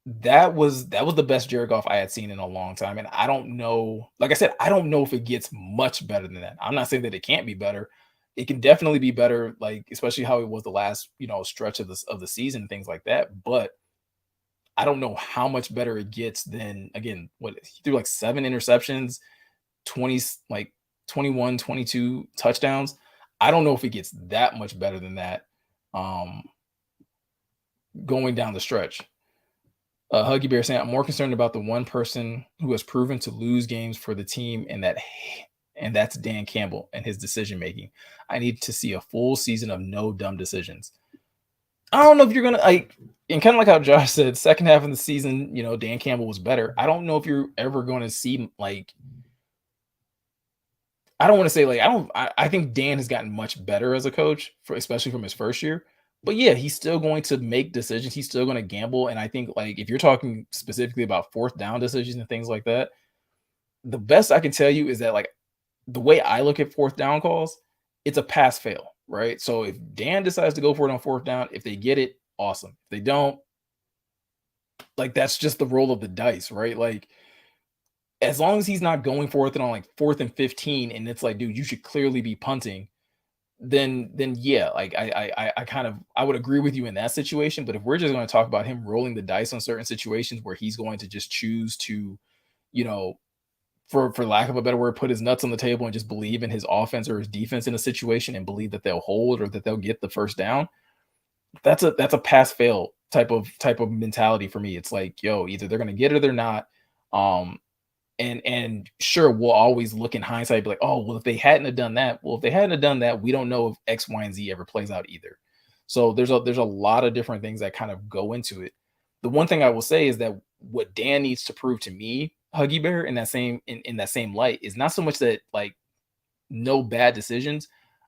that was the best Jared Goff I had seen in a long time. And I don't know, like I said, I don't know if it gets much better than that. I'm not saying that it can't be better. It can definitely be better, like especially how it was the last, stretch of the season and things like that. But I don't know how much better it gets than, again, what he threw like 7 interceptions, 20 like 21, 22 touchdowns. I don't know if it gets that much better than that going down the stretch. Huggy Bear saying, I'm more concerned about the one person who has proven to lose games for the team, and that's Dan Campbell and his decision making. I need to see a full season of no dumb decisions. I don't know if you're gonna and kind of like how Josh said, second half of the season, Dan Campbell was better. I don't know if you're ever going to see I don't want to say I think Dan has gotten much better as a coach, especially from his first year. But yeah, he's still going to make decisions. He's still going to gamble. And I think if you're talking specifically about fourth down decisions and things like that, the best I can tell you is that the way I look at fourth down calls, it's a pass fail, right? So if Dan decides to go for it on fourth down, if they get it, awesome. If they don't, that's just the roll of the dice, right? As long as he's not going for it on 4th and 15, and it's dude, you should clearly be punting, then yeah, I would agree with you in that situation. But if we're just going to talk about him rolling the dice on certain situations where he's going to just choose to, for lack of a better word, put his nuts on the table and just believe in his offense or his defense in a situation and believe that they'll hold or that they'll get the first down, that's a pass fail type of mentality for me. It's yo, either they're going to get it or they're not. And sure, we'll always look in hindsight, be like, oh, well, if they hadn't have done that, we don't know if X, Y, and Z ever plays out either. So there's a lot of different things that kind of go into it. The one thing I will say is that what Dan needs to prove to me, Huggy Bear, in that same light, is not so much that no bad decisions.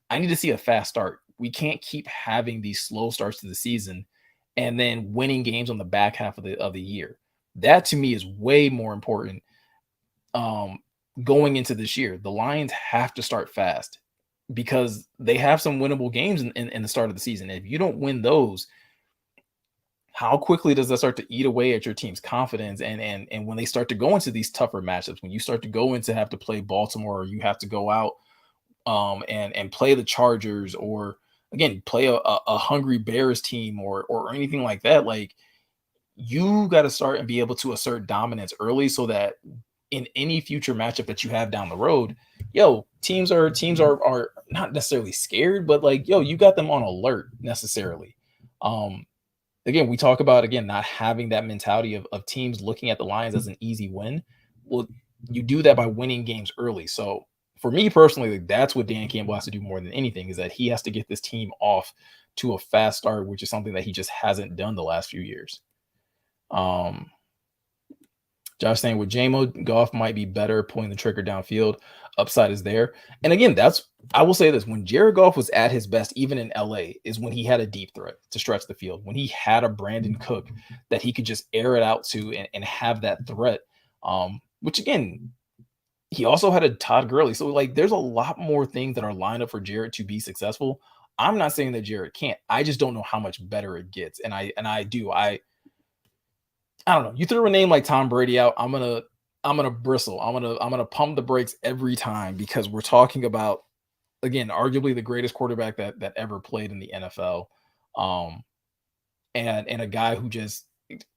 I need to see a fast start. We can't keep having these slow starts to the season and then winning games on the back half of the year. That to me is way more important. Going into this year, the Lions have to start fast because they have some winnable games in the start of the season. If you don't win those, how quickly does that start to eat away at your team's confidence? And when they start to go into these tougher matchups, when you start to go into have to play Baltimore, or you have to go out and play the Chargers, or again play a hungry Bears team or anything like that, you got to start and be able to assert dominance early so that in any future matchup that you have down the road, teams are not necessarily scared, but you got them on alert necessarily. Again, we talk about not having that mentality of teams looking at the Lions as an easy win. Well, you do that by winning games early. So for me personally, that's what Dan Campbell has to do more than anything, is that he has to get this team off to a fast start, which is something that he just hasn't done the last few years. Um, Josh saying with JMO, Goff might be better pulling the trigger downfield. Upside is there. And again, I will say this, when Jared Goff was at his best, even in LA, is when he had a deep threat to stretch the field, when he had a Brandon Cook that he could just air it out to and have that threat. Which again, he also had a Todd Gurley. So like there's a lot more things that are lined up for Jared to be successful. I'm not saying that Jared can't. I just don't know how much better it gets. I don't know. You throw a name like Tom Brady out, I'm gonna bristle. I'm gonna pump the brakes every time because we're talking about, again, arguably the greatest quarterback that ever played in the NFL. Um, and a guy who just,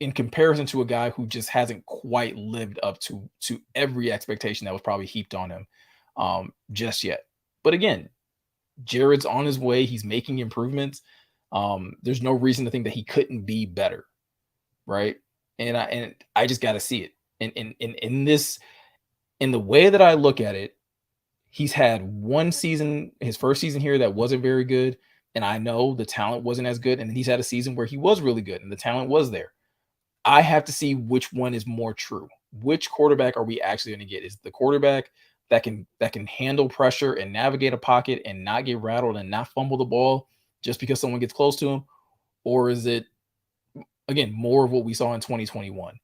in comparison to a guy who just hasn't quite lived up to every expectation that was probably heaped on him just yet. But again, Jared's on his way. He's making improvements. There's no reason to think that he couldn't be better, right? And I just got to see it. And in the way that I look at it, he's had one season, his first season here, that wasn't very good. And I know the talent wasn't as good. And then he's had a season where he was really good and the talent was there. I have to see which one is more true. Which quarterback are we actually going to get? Is the quarterback that can handle pressure and navigate a pocket and not get rattled and not fumble the ball just because someone gets close to him? Or is it, again, more of what we saw in 2021?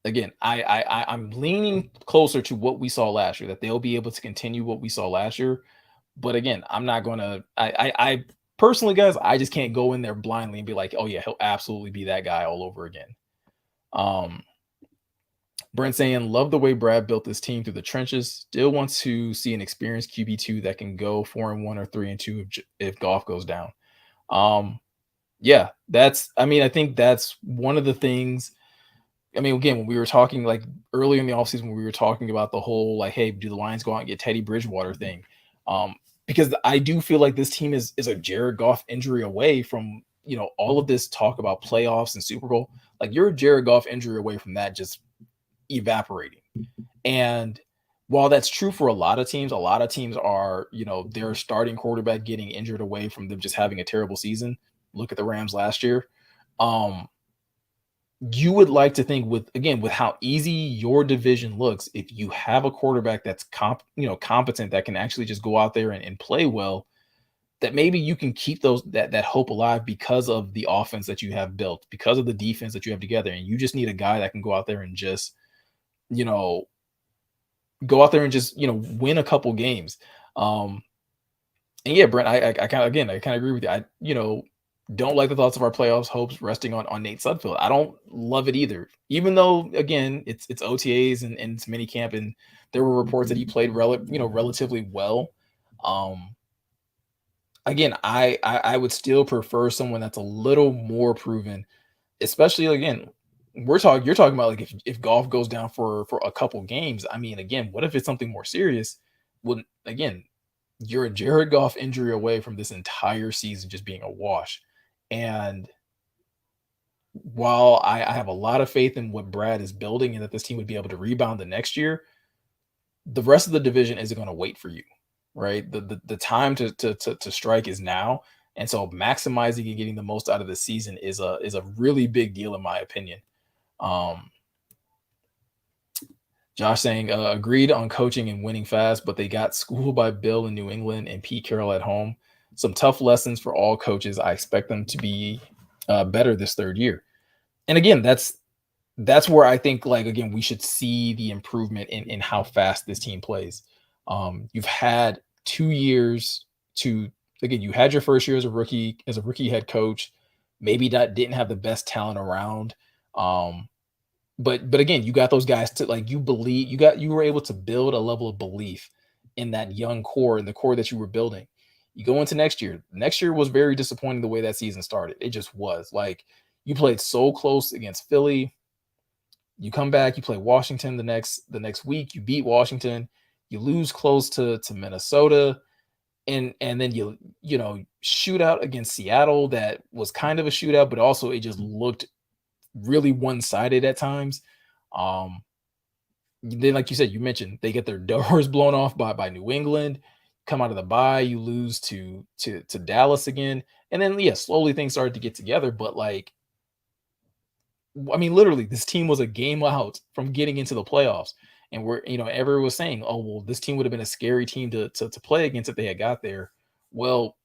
Again, I'm leaning closer to what we saw last year, that they'll be able to continue what we saw last year. But again, I'm not gonna. I personally, guys, I just can't go in there blindly and be like, oh yeah, he'll absolutely be that guy all over again. Um, Brent saying, love the way Brad built this team through the trenches. Still wants to see an experienced QB2 that can go 4-1 or 3-2 if Goff goes down. Yeah, I think that's one of the things. I mean, again, when we were talking like earlier in the offseason, when we were talking about the whole like, hey, do the Lions go out and get Teddy Bridgewater thing? Because I do feel like this team is a Jared Goff injury away from, all of this talk about playoffs and Super Bowl. Like, you're a Jared Goff injury away from that just evaporating. And while that's true for a lot of teams are, their starting quarterback getting injured away from them just having a terrible season. Look at the Rams last year. You would like to think with how easy your division looks, if you have a quarterback that's competent, that can actually just go out there and play well, that maybe you can keep that hope alive because of the offense that you have built, because of the defense that you have together. And you just need a guy that can go out there and just, win a couple games. And yeah, Brent, I kind of agree with you. I don't like the thoughts of our playoffs hopes resting on Nate Sudfeld. I don't love it either, even though, again, it's OTAs and it's minicamp, and there were reports that he played relatively well. Again, I would still prefer someone that's a little more proven, especially, again, you're talking about like if Goff goes down for a couple games. I mean, again, what if it's something more serious? Well, again, you're a Jared Goff injury away from this entire season just being a wash. And while I have a lot of faith in what Brad is building and that this team would be able to rebound the next year, the rest of the division isn't going to wait for you, right? The time to strike is now. And so maximizing and getting the most out of the season is a really big deal, in my opinion. Josh saying, agreed on coaching and winning fast, but they got schooled by Bill in New England and Pete Carroll at home. Some tough lessons for all coaches. I expect them to be better this third year. And again, that's where I think, like, again, we should see the improvement in how fast this team plays. You've had 2 years you had your first year as a rookie head coach, maybe that didn't have the best talent around. But again, you got those guys to, like, you were able to build a level of belief in that young core, in the core that you were building. You go into next year. Next year was very disappointing the way that season started. It just was. Like, you played so close against Philly. You come back, you play Washington the next week. You beat Washington. You lose close to Minnesota, and then you shoot out against Seattle. That was kind of a shootout, but also it just looked really one-sided at times. Then, like you said, you mentioned, they get their doors blown off by New England. come out of the bye, you lose to Dallas again, and then yeah, slowly things started to get together. But like, I mean, literally, this team was a game out from getting into the playoffs, and we're everyone was saying, oh well, this team would have been a scary team to play against if they had got there. Well,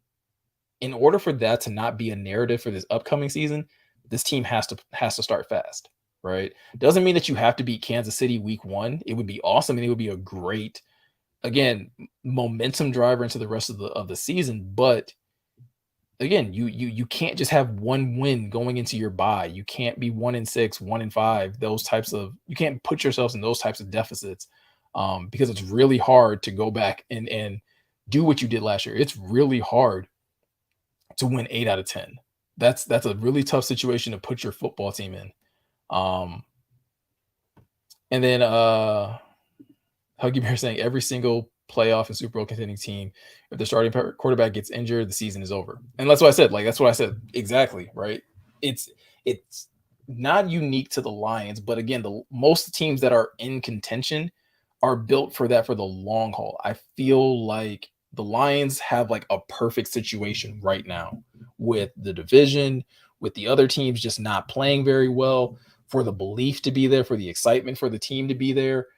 in order for that to not be a narrative for this upcoming season, this team has to start fast, right? Doesn't mean that you have to beat Kansas City week 1. It would be awesome and it would be a great, again, momentum driver into the rest of the season, but again, you can't just have one win going into your bye. You can't be 1-6, 1-5, those types of, you can't put yourselves in those types of deficits, because it's really hard to go back and do what you did last year. It's really hard to win 8 out of 10. That's a really tough situation to put your football team in. Um, and then Huggy Bear saying every single playoff and Super Bowl contending team, if the starting quarterback gets injured, the season is over. And that's what I said. Like that's what I said exactly. Right. It's not unique to the Lions, but again, the most teams that are in contention are built for that for the long haul. I feel like the Lions have like a perfect situation right now with the division, with the other teams just not playing very well, for the belief to be there, for the excitement for the team to be there.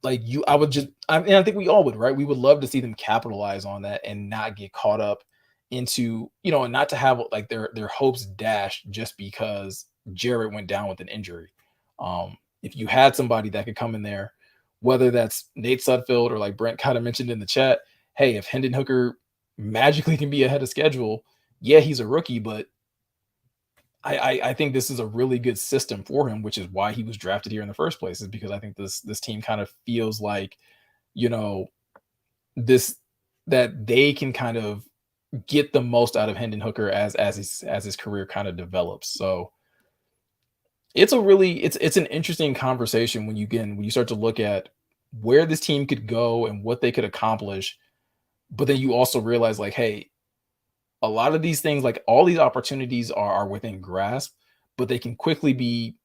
Like I would just, and I think we all would, right? We would love to see them capitalize on that and not get caught up into, and not to have like their hopes dashed just because Jarrett went down with an injury. If you had somebody that could come in there, whether that's Nate Sudfeld or like Brent kind of mentioned in the chat, hey, if Hendon Hooker magically can be ahead of schedule, yeah, he's a rookie, but I think this is a really good system for him, which is why he was drafted here in the first place, is because I think this team kind of feels like, you know, this that they can kind of get the most out of Hendon Hooker as his career kind of develops. So it's an interesting conversation when you start to look at where this team could go and what they could accomplish, but then you also realize like, hey, a lot of these things, like all these opportunities are within grasp, but they can quickly be,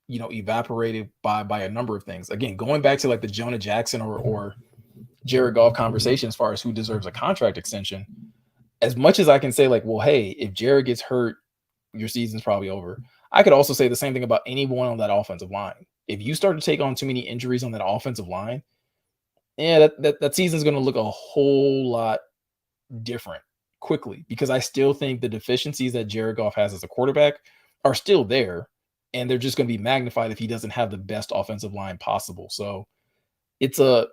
evaporated by a number of things. Again, going back to like the Jonah Jackson or Jared Goff conversation as far as who deserves a contract extension, as much as I can say like, well, hey, if Jared gets hurt, your season's probably over. I could also say the same thing about anyone on that offensive line. If you start to take on too many injuries on that offensive line, yeah, that season's going to look a whole lot different quickly, because I still think the deficiencies that Jared Goff has as a quarterback are still there, and they're just going to be magnified if he doesn't have the best offensive line possible. So it's a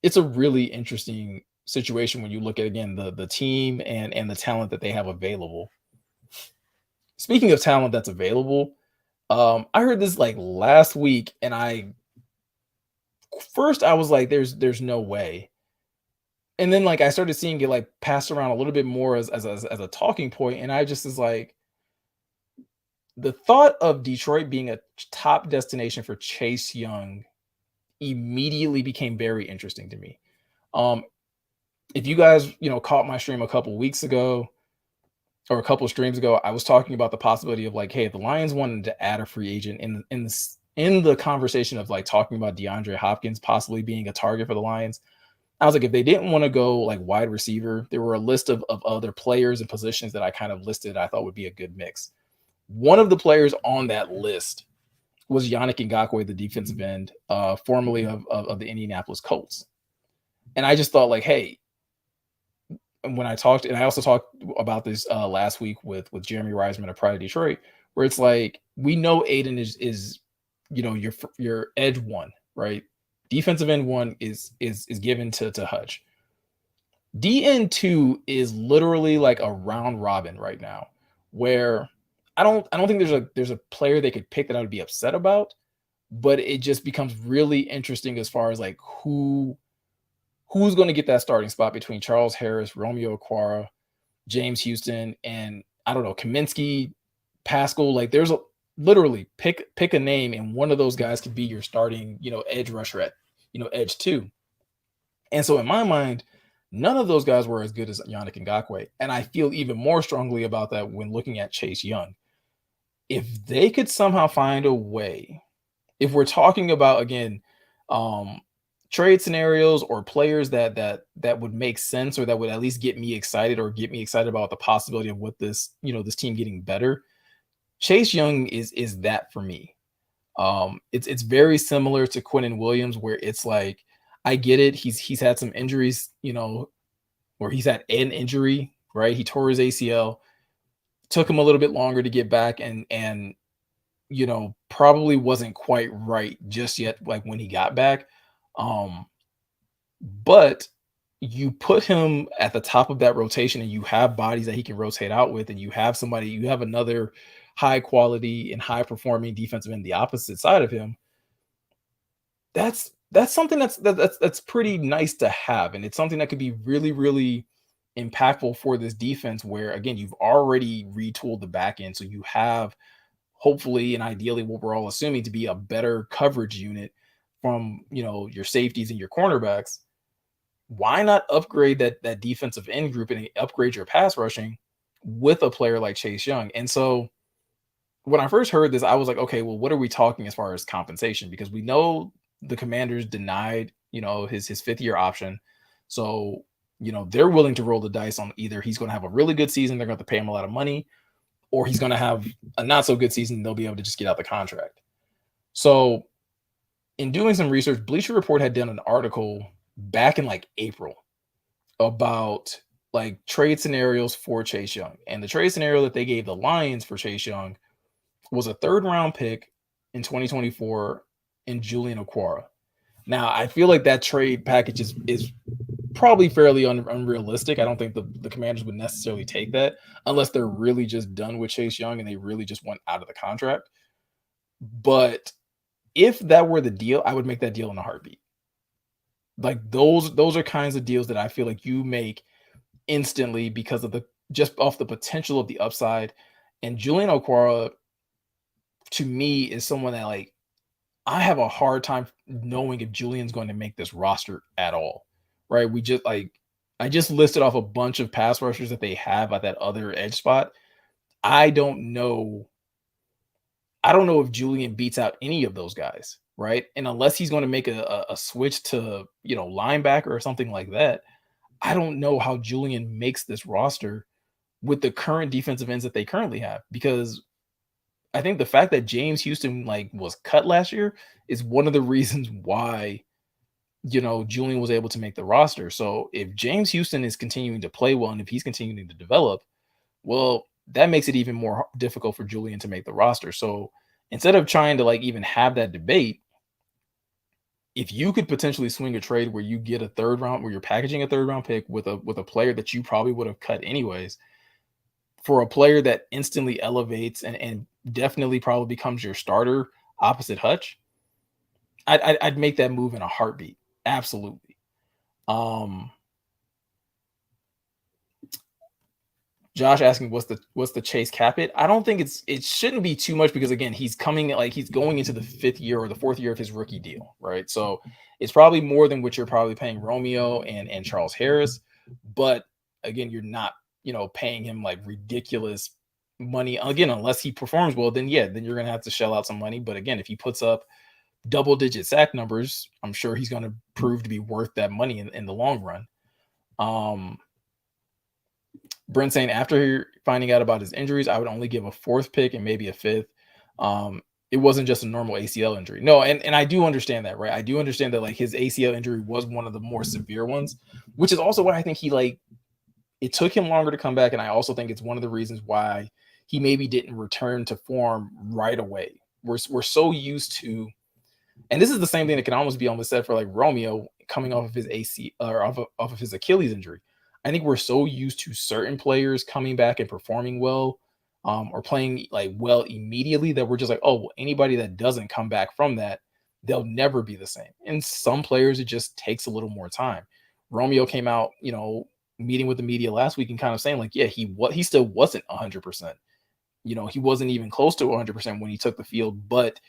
really interesting situation when you look at, again, the team and the talent that they have available. Speaking of talent that's available, I heard this like last week, and I was like, there's no way. And then like I started seeing it like passed around a little bit more as a talking point, and I just is like, the thought of Detroit being a top destination for Chase Young immediately became very interesting to me. Um, if you guys caught my stream a couple weeks ago or a couple streams ago, I was talking about the possibility of like, hey, if the Lions wanted to add a free agent in the conversation of like talking about DeAndre Hopkins possibly being a target for the Lions. I was like, if they didn't want to go like wide receiver, there were a list of other players and positions that I kind of listed I thought would be a good mix. One of the players on that list was Yannick Ngakoue, the defensive end, formerly of the Indianapolis Colts. And I just thought like, hey, when I talked, and I also talked about this last week with Jeremy Reisman of Pride of Detroit, where it's like, we know Aiden is your edge one, right? Defensive end one is given to Hutch. DN2 is literally like a round robin right now, where I don't think there's a player they could pick that I would be upset about, but it just becomes really interesting as far as like who's going to get that starting spot between Charles Harris, Romeo Okwara, James Houston, and I don't know, Kaminsky, Pascal. Like there's literally pick a name, and one of those guys could be your starting, edge rusher at, edge 2. And so in my mind, none of those guys were as good as Yannick Ngakoue. And I feel even more strongly about that when looking at Chase Young. If they could somehow find a way, if we're talking about, again, trade scenarios or players that would make sense or that would at least get me excited or get me excited about the possibility of what this team getting better. Chase Young is that for me. It's very similar to Quinnen Williams, where it's like I get it. He's had some injuries, or he's had an injury, right? He tore his ACL, took him a little bit longer to get back, and probably wasn't quite right just yet, like when he got back. Um, but you put him at the top of that rotation and you have bodies that he can rotate out with, and you have another high quality and high performing defensive end the opposite side of him. That's something that's pretty nice to have, and it's something that could be really, really impactful for this defense, where again, you've already retooled the back end. So you have, hopefully and ideally, what we're all assuming to be a better coverage unit from your safeties and your cornerbacks. Why not upgrade that defensive end group and upgrade your pass rushing with a player like Chase Young? And so when I first heard this, I was like, okay, well, what are we talking as far as compensation? Because we know the Commanders denied, his fifth year option. So, they're willing to roll the dice on either he's going to have a really good season, they're going to pay him a lot of money, or he's going to have a not so good season, they'll be able to just get out the contract. So, in doing some research, Bleacher Report had done an article back in like April about like trade scenarios for Chase Young. And the trade scenario that they gave the Lions for Chase Young was a third round pick in 2024 in Julian Okwara. Now, I feel like that trade package is probably fairly unrealistic. I don't think the Commanders would necessarily take that unless they're really just done with Chase Young and they really just want out of the contract. But if that were the deal, I would make that deal in a heartbeat. Like those are kinds of deals that I feel like you make instantly because of the just off the potential of the upside. And Julian Okwara, to me, is someone that like I have a hard time knowing if Julian's going to make this roster at all. Right? I just listed off a bunch of pass rushers that they have at that other edge spot. I don't know if Julian beats out any of those guys, right? And unless he's going to make a switch to, linebacker or something like that, I don't know how Julian makes this roster with the current defensive ends that they currently have. Because I think the fact that James Houston was cut last year is one of the reasons why, Julian was able to make the roster. So if James Houston is continuing to play well and if he's continuing to develop, well, that makes it even more difficult for Julian to make the roster. So instead of trying to even have that debate, if you could potentially swing a trade where you get a third round, where you're packaging a third round pick with a player that you probably would have cut anyways, for a player that instantly elevates and definitely probably becomes your starter opposite Hutch, I'd make that move in a heartbeat. Absolutely. Josh asking what's the Chase cap it? I don't think it shouldn't be too much because again, he's going into the fifth year or the fourth year of his rookie deal, right? So it's probably more than what you're probably paying Romeo and Charles Harris. But again, you're not, paying him ridiculous money. Again, unless he performs well, then you're gonna have to shell out some money. But again, if he puts up double-digit sack numbers, I'm sure he's gonna prove to be worth that money in the long run. Brent saying after finding out about his injuries, I would only give a fourth pick and maybe a fifth. It wasn't just a normal ACL injury. No, and I do understand that, right? I do understand that his ACL injury was one of the more severe ones, which is also why I think it took him longer to come back. And I also think it's one of the reasons why he maybe didn't return to form right away. We're so used to, and this is the same thing that can almost be said for Romeo coming off of his AC or off of his Achilles injury. I think we're so used to certain players coming back and performing well, or playing well immediately that we're just oh, well, anybody that doesn't come back from that, they'll never be the same. And some players, it just takes a little more time. Romeo came out, meeting with the media last week and kind of saying he still wasn't 100%. He wasn't even close to 100% when he took the field, but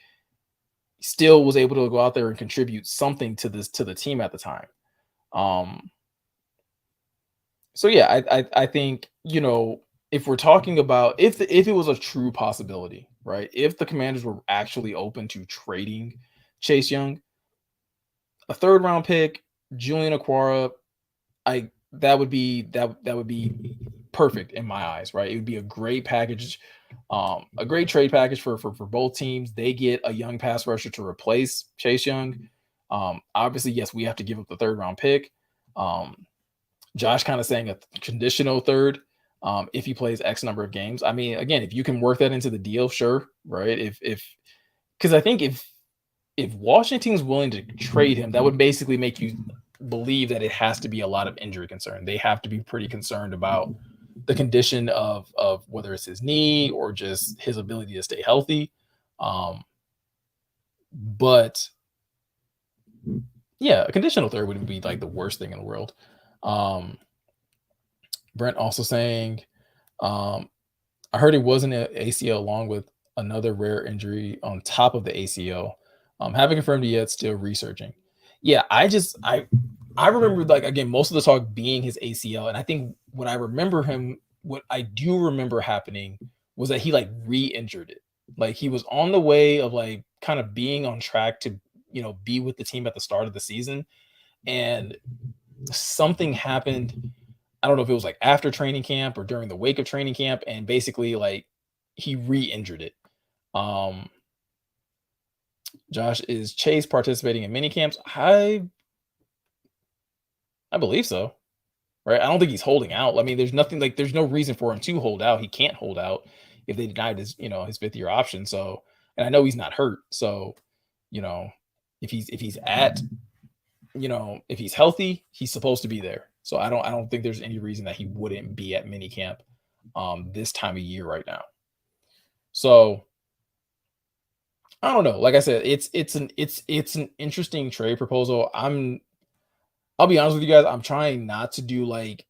still was able to go out there and contribute something to the team at the time. So yeah, I think, if we're talking about if it was a true possibility, right? If the Commanders were actually open to trading Chase Young, a third round pick, Julian Aquara, I that would be perfect in my eyes, right? It would be a great package, a great trade package for both teams. They get a young pass rusher to replace Chase Young. Obviously, yes, we have to give up the third round pick. Um, Josh kind of saying a conditional third if he plays X number of games. I mean, again, if you can work that into the deal, sure, right? If because I think if Washington's willing to trade him, that would basically make you believe that it has to be a lot of injury concern. They have to be pretty concerned about the condition of whether it's his knee or just his ability to stay healthy. Um, but yeah, a conditional third wouldn't be like the worst thing in the world. Um, Brent also saying, um, I heard it wasn't an ACL along with another rare injury on top of the ACL. Haven't confirmed it yet, still researching. Yeah, I remember like again most of the talk being his ACL, and I think what I do remember happening was that he like re-injured it. Like he was on the way of like kind of being on track to be with the team at the start of the season, and something happened. I don't know if it was like after training camp or during the wake of training camp, and basically like he re-injured it. Um, Josh, is Chase participating in mini camps? I believe so. Right? I don't think he's holding out. I mean, there's nothing like there's no reason for him to hold out. He can't hold out if they denied his fifth year option. So, and I know he's not hurt. So, you know, if he's at if he's healthy, he's supposed to be there. So I don't think there's any reason that he wouldn't be at minicamp this time of year right now. So I don't know. Like I said, it's an interesting trade proposal. I'll be honest with you guys. I'm trying not to do like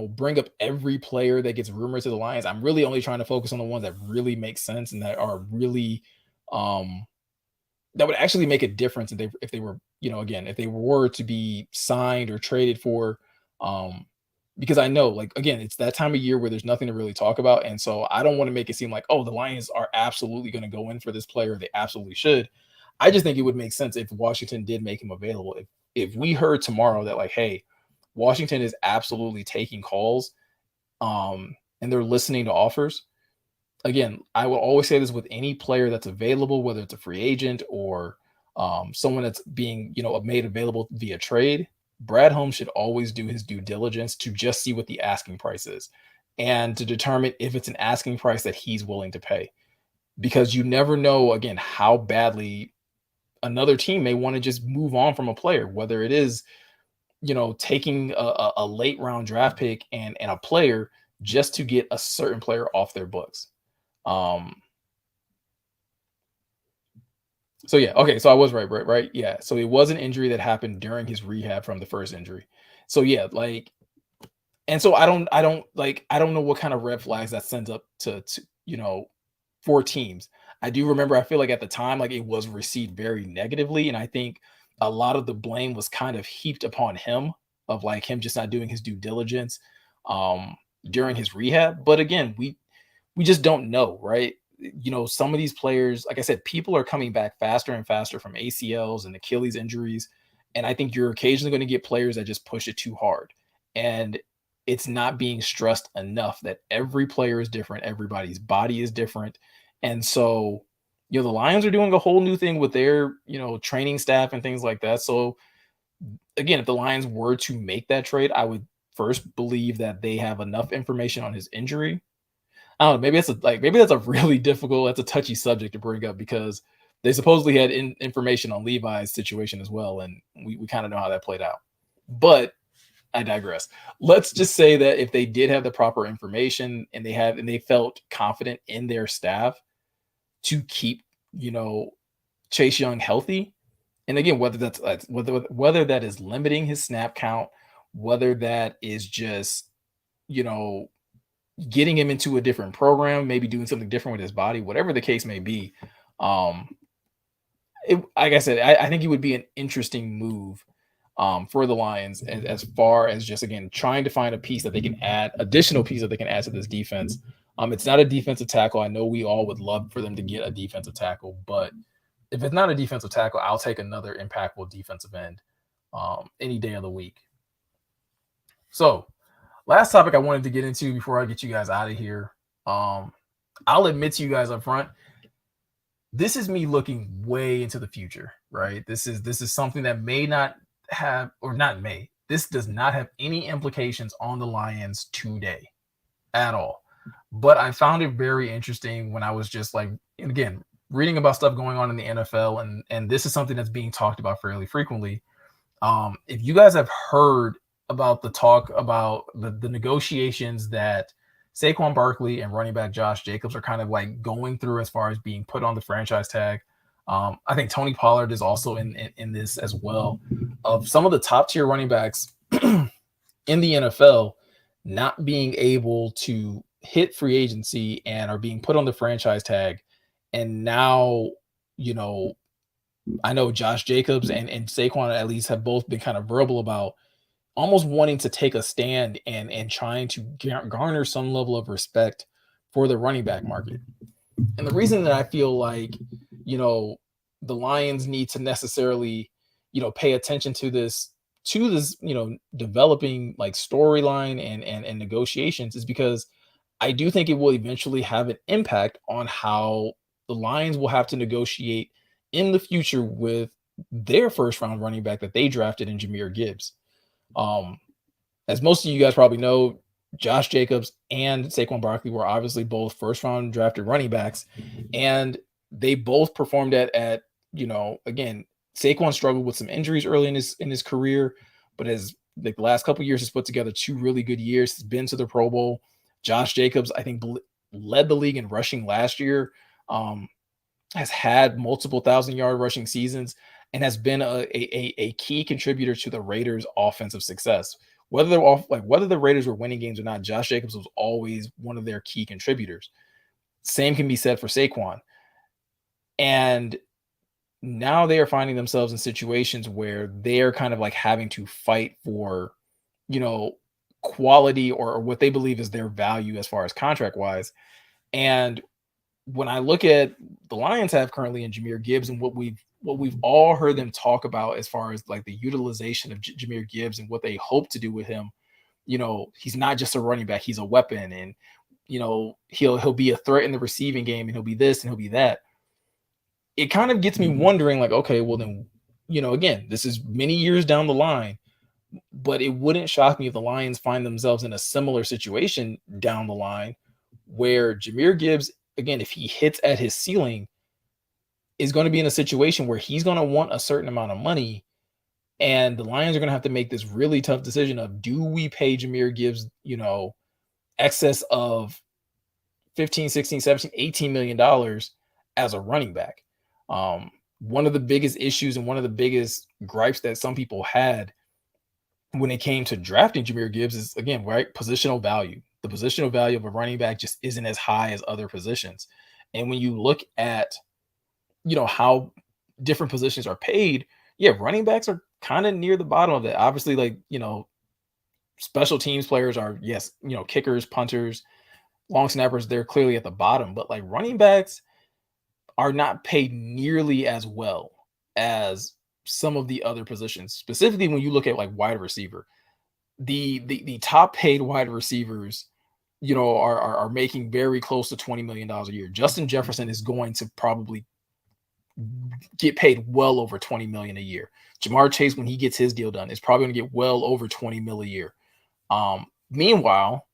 bring up every player that gets rumored to the Lions. I'm really only trying to focus on the ones that really make sense and that are really um that would actually make a difference if they were, again, if they were to be signed or traded for. Um, because I know, like, again, it's that time of year where there's nothing to really talk about. And so I don't want to make it seem like, oh, the Lions are absolutely going to go in for this player. They absolutely should. I just think it would make sense if Washington did make him available. If we heard tomorrow that, like, hey, Washington is absolutely taking calls, and they're listening to offers. Again, I will always say this with any player that's available, whether it's a free agent or someone that's being, made available via trade. Brad Holmes should always do his due diligence to just see what the asking price is and to determine if it's an asking price that he's willing to pay. Because you never know, again, how badly another team may want to just move on from a player, whether it is, taking a late round draft pick and a player just to get a certain player off their books. Um, so yeah, okay, so I was right. Yeah. So it was an injury that happened during his rehab from the first injury. So yeah, like, and so I don't know what kind of red flags that sends up to for teams. I do remember I feel like at the time, like it was received very negatively. And I think a lot of the blame was kind of heaped upon him of like him just not doing his due diligence um during his rehab. But again, we just don't know, right? Some of these players, like I said, people are coming back faster and faster from ACLs and Achilles injuries. And I think you're occasionally going to get players that just push it too hard. And it's not being stressed enough that every player is different, everybody's body is different. And so, the Lions are doing a whole new thing with their, training staff and things like that. So again, if the Lions were to make that trade, I would first believe that they have enough information on his injury. I don't know. Maybe that's a really difficult, that's a touchy subject to bring up because they supposedly had information on Levi's situation as well, and we kind of know how that played out. But I digress. Let's just say that if they did have the proper information and they felt confident in their staff to keep, Chase Young healthy, and again, whether that is limiting his snap count, whether that is just, you know, getting him into a different program, maybe doing something different with his body, whatever the case may be. Um, like I said, I think it would be an interesting move for the Lions as far as just again trying to find a piece that they can add, additional piece that they can add to this defense. It's not a defensive tackle. I know we all would love for them to get a defensive tackle, but if it's not a defensive tackle, I'll take another impactful defensive end any day of the week. So, last topic I wanted to get into before I get you guys out of here. I'll admit to you guys up front, this is me looking way into the future, right? This is something that may not have, or not may, this does not have any implications on the Lions today at all. But I found it very interesting when I was just like, and again, reading about stuff going on in the NFL, and this is something that's being talked about fairly frequently. If you guys have heard about the talk about the negotiations that Saquon Barkley and running back Josh Jacobs are kind of like going through as far as being put on the franchise tag. I think Tony Pollard is also in this as well, of some of the top tier running backs in the NFL not being able to hit free agency and are being put on the franchise tag. And now, I know Josh Jacobs and Saquon at least have both been kind of verbal about almost wanting to take a stand and trying to garner some level of respect for the running back market. And the reason that I feel like, the Lions need to necessarily, pay attention to this, developing like storyline and negotiations is because I do think it will eventually have an impact on how the Lions will have to negotiate in the future with their first round running back that they drafted in Jahmyr Gibbs. As most of you guys probably know, Josh Jacobs and Saquon Barkley were obviously both first round drafted running backs, and they both performed at again, Saquon struggled with some injuries early in his career, but as the last couple of years has put together 2 really good years. He's been to the Pro Bowl. Josh Jacobs, I think, led the league in rushing last year. Has had multiple 1,000-yard rushing seasons and has been a key contributor to the Raiders' offensive success. Whether the Raiders were winning games or not, Josh Jacobs was always one of their key contributors. Same can be said for Saquon. And now they are finding themselves in situations where they're kind of like having to fight for, quality or what they believe is their value as far as contract wise. And when I look at the Lions have currently in Jahmyr Gibbs and what we've all heard them talk about as far as like the utilization of Jahmyr Gibbs and what they hope to do with him, he's not just a running back, he's a weapon, and he'll be a threat in the receiving game, and he'll be this and he'll be that. It kind of gets me wondering, like, okay, well then, again, this is many years down the line, but it wouldn't shock me if the Lions find themselves in a similar situation down the line where Jahmyr Gibbs, again, if he hits at his ceiling, is going to be in a situation where he's going to want a certain amount of money, and the Lions are going to have to make this really tough decision of, do we pay Jahmyr Gibbs, excess of 15, 16, 17, $18 million as a running back? One of the biggest issues and one of the biggest gripes that some people had when it came to drafting Jahmyr Gibbs is, again, right, positional value. The positional value of a running back just isn't as high as other positions. And when you look at, how different positions are paid, yeah, running backs are kind of near the bottom of that. Obviously, like, special teams players are, yes, kickers, punters, long snappers, they're clearly at the bottom, but like running backs are not paid nearly as well as some of the other positions. Specifically, when you look at like wide receiver, the top paid wide receivers, are making very close to $20 million a year. Justin Jefferson is going to probably get paid well over $20 million a year. Jamar Chase, when he gets his deal done, is probably going to get well over $20 million a year. Meanwhile,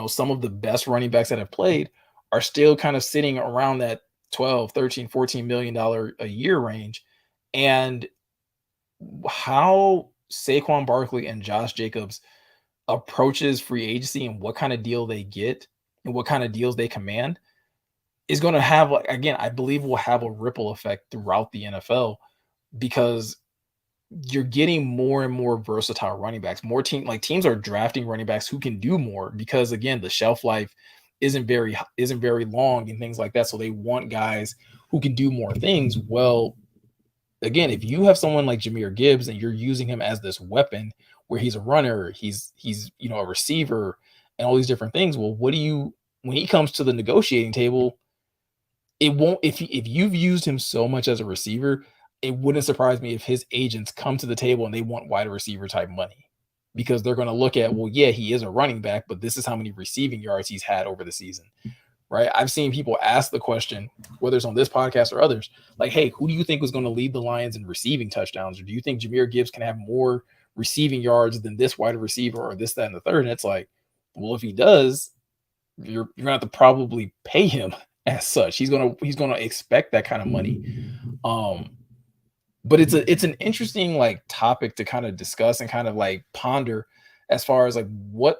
some of the best running backs that have played are still kind of sitting around that 12, 13, $14 million a year range. And how Saquon Barkley and Josh Jacobs approaches free agency and what kind of deal they get and what kind of deals they command is going to have, like, again, I believe will have a ripple effect throughout the NFL, because you're getting more and more versatile running backs. Teams are drafting running backs who can do more, because again, the shelf life isn't very long and things like that. So they want guys who can do more things. Well, again, if you have someone like Jahmyr Gibbs and you're using him as this weapon where he's a runner, he's a receiver and all these different things. Well, when he comes to the negotiating table, it won't if you've used him so much as a receiver, it wouldn't surprise me if his agents come to the table and they want wide receiver type money because they're going to look at, well, yeah, he is a running back, but this is how many receiving yards he's had over the season, right? I've seen people ask the question, whether it's on this podcast or others, like, hey, who do you think was going to lead the Lions in receiving touchdowns? Or do you think Jahmyr Gibbs can have more receiving yards than this wide receiver or this, that, and the third? And it's like, well, if he does, you're gonna have to probably pay him as such. He's gonna expect that kind of money. Um, but it's an interesting like topic to kind of discuss and kind of like ponder as far as like what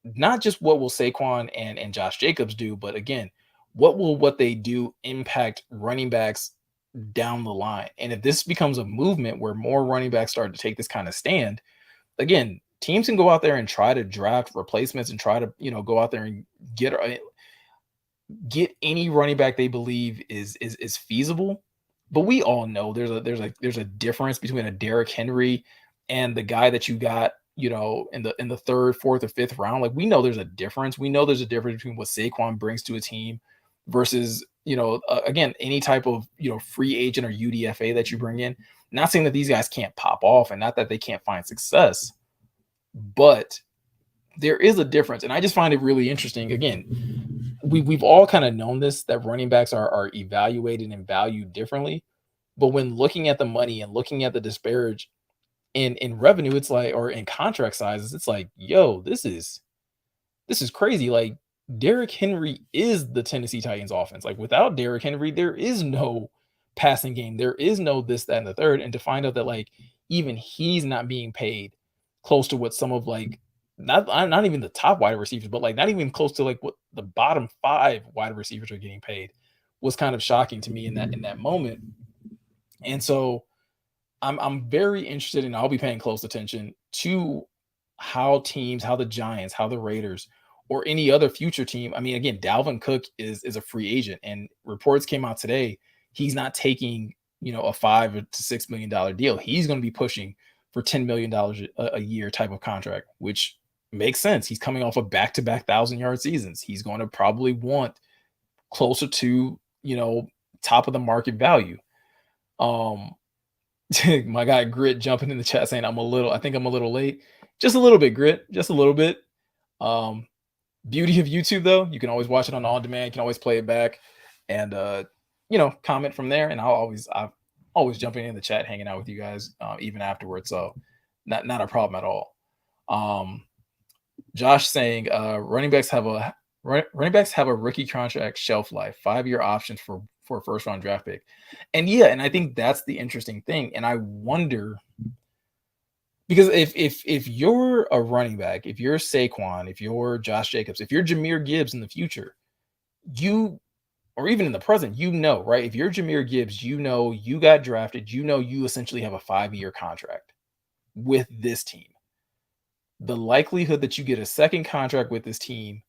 not just what will Saquon and Josh Jacobs do, but again, what they do impact running backs down the line. And if this becomes a movement where more running backs start to take this kind of stand, again, teams can go out there and try to draft replacements and try to, go out there and get any running back they believe is feasible. But we all know there's a difference between a Derrick Henry and the guy that you got, in the third, fourth, or fifth round. Like we know there's a difference. We know there's a difference between what Saquon brings to a team versus, again, any type of, free agent or UDFA that you bring in. Not saying that these guys can't pop off and not that they can't find success, but there is a difference. And I just find it really interesting. Again, we've all kind of known this, that running backs are evaluated and valued differently. But when looking at the money and looking at the disparage in revenue, it's like, or in contract sizes, it's like, yo, this is crazy. Like Derrick Henry is the Tennessee Titans offense. Like without Derrick Henry, there is no passing game. There is no this, that, and the third. And to find out that like even he's not being paid close to what some of like not even the top wide receivers, but like not even close to like what the bottom five wide receivers are getting paid was kind of shocking to me in that moment. And so I'm very interested and I'll be paying close attention to how the Giants, how the Raiders, or any other future team. I mean, again, Dalvin Cook is a free agent, and reports came out today he's not taking a $5 to $6 million deal. He's going to be pushing for $10 million a year type of contract, which makes sense. He's coming off of back-to-back 1,000-yard seasons. He's going to probably want closer to top of the market value. My guy Grit jumping in the chat saying I think I'm a little late. Just a little bit, Grit. Just a little bit. Beauty of YouTube though, you can always watch it on demand. You can always play it back and comment from there. And I'm always jumping in the chat, hanging out with you guys even afterwards. So not a problem at all. Josh saying running backs have a rookie contract shelf life, 5-year options for a first round draft pick. And and I think that's the interesting thing. And I wonder, because if you're a running back, if you're Saquon, if you're Josh Jacobs, if you're Jahmyr Gibbs in the future, or even in the present, right? If you're Jahmyr Gibbs, you got drafted, you essentially have a 5-year contract with this team. The likelihood that you get a second contract with this team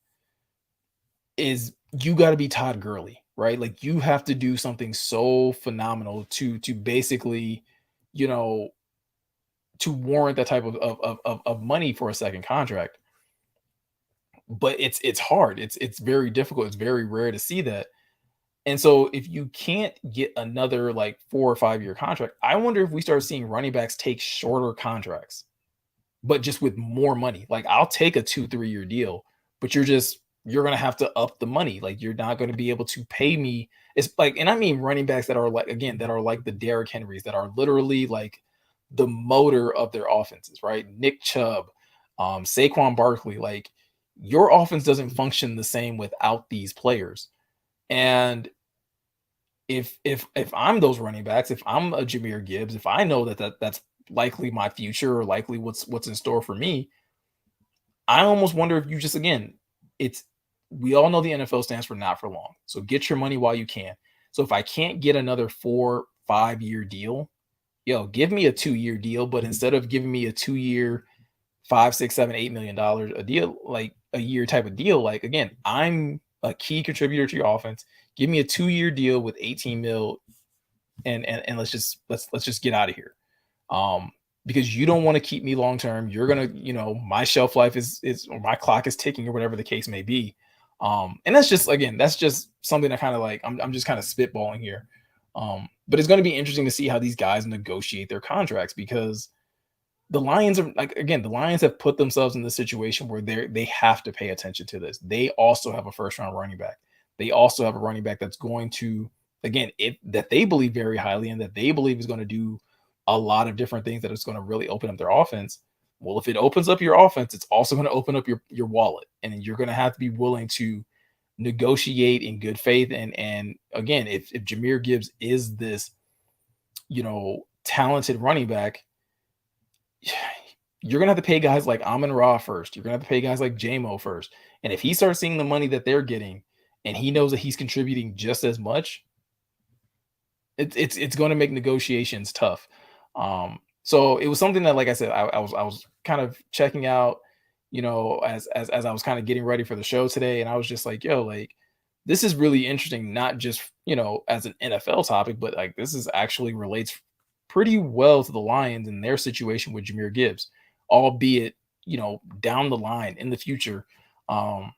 is you got to be Todd Gurley, right? Like you have to do something so phenomenal to basically, to warrant that type of money for a second contract. But it's hard. It's very difficult. It's very rare to see that. And so if you can't get another like 4 or 5-year contract, I wonder if we start seeing running backs take shorter contracts, but just with more money. Like I'll take a 2-3 year deal, but you're going to have to up the money. Like you're not going to be able to pay me. It's like, and I mean running backs that are like, again, that are like the Derrick Henrys, that are literally like the motor of their offenses, right? Nick Chubb, Saquon Barkley, like your offense doesn't function the same without these players. And if I'm those running backs, if I'm a Jahmyr Gibbs, if I know that's likely my future or likely what's in store for me, I almost wonder if you just, again, we all know the NFL stands for not for long. So get your money while you can. So if I can't get another 4-5 year deal, give me a 2-year deal, but instead of giving me a 2-year, $5, $6, $7, $8 million a deal, like a year type of deal, like again, I'm a key contributor to your offense. Give me a 2-year deal with 18 mil, and let's just get out of here. Because you don't want to keep me long term. You're gonna, my shelf life is or my clock is ticking or whatever the case may be. And that's just again, that's just something that kind of like I'm just kind of spitballing here. But it's going to be interesting to see how these guys negotiate their contracts because the Lions are like again, the Lions have put themselves in this situation where they have to pay attention to this. They also have a first round running back. They also have a running back that's going to again, if that they believe very highly and that they believe is going to do a lot of different things that is going to really open up their offense. Well, if it opens up your offense, it's also going to open up your wallet, and then you're going to have to be willing to negotiate in good faith. And again, if Jahmyr Gibbs is this, talented running back, you're gonna have to pay guys like Amon Ra first. You're gonna have to pay guys like JMO first. And if he starts seeing the money that they're getting and he knows that he's contributing just as much, it's going to make negotiations tough. So it was something that, like I said, I was kind of checking out, as I was kind of getting ready for the show today, and I was just like, yo, like this is really interesting, not just as an NFL topic, but like this is actually relates pretty well to the Lions and their situation with Jahmyr Gibbs, albeit down the line in the future. Um,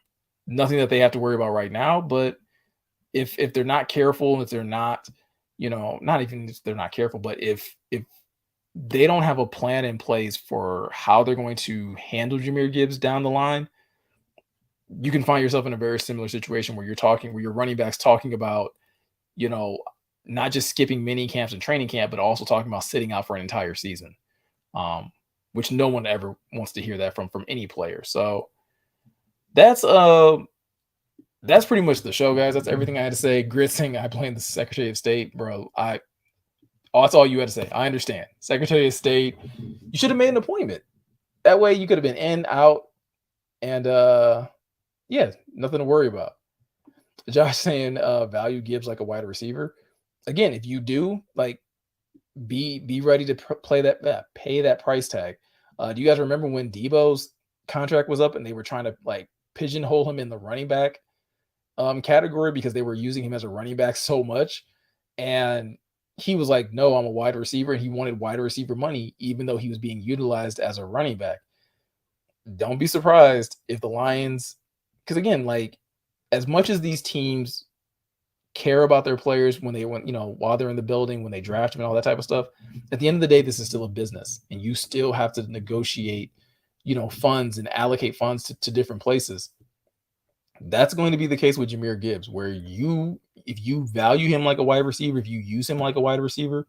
Nothing that they have to worry about right now, but if they're not careful and if they're not, not even if they're not careful, but if they don't have a plan in place for how they're going to handle Jahmyr Gibbs down the line, you can find yourself in a very similar situation where where your running backs talking about, you know, not just skipping mini camps and training camp, but also talking about sitting out for an entire season, um, which no one ever wants to hear that from any player. So that's uh that's pretty much the show, guys. That's everything I had to say. Grit saying I blame the Secretary of State, bro. That's all you had to say. I understand. Secretary of State, you should have made an appointment. That way you could have been in, out, and yeah, nothing to worry about. Josh saying value Gibbs like a wide receiver. Again, if you do, like be ready to pay that price tag. Do you guys remember when Debo's contract was up and they were trying to like pigeonhole him in the running back category because they were using him as a running back so much? And he was like, no, I'm a wide receiver. And he wanted wide receiver money, even though he was being utilized as a running back. Don't be surprised if the Lions, because again, like as much as these teams care about their players while they're in the building, when they draft them and all that type of stuff, at the end of the day, this is still a business and you still have to negotiate, funds and allocate funds to different places. That's going to be the case with Jahmyr Gibbs, where if you value him like a wide receiver, if you use him like a wide receiver,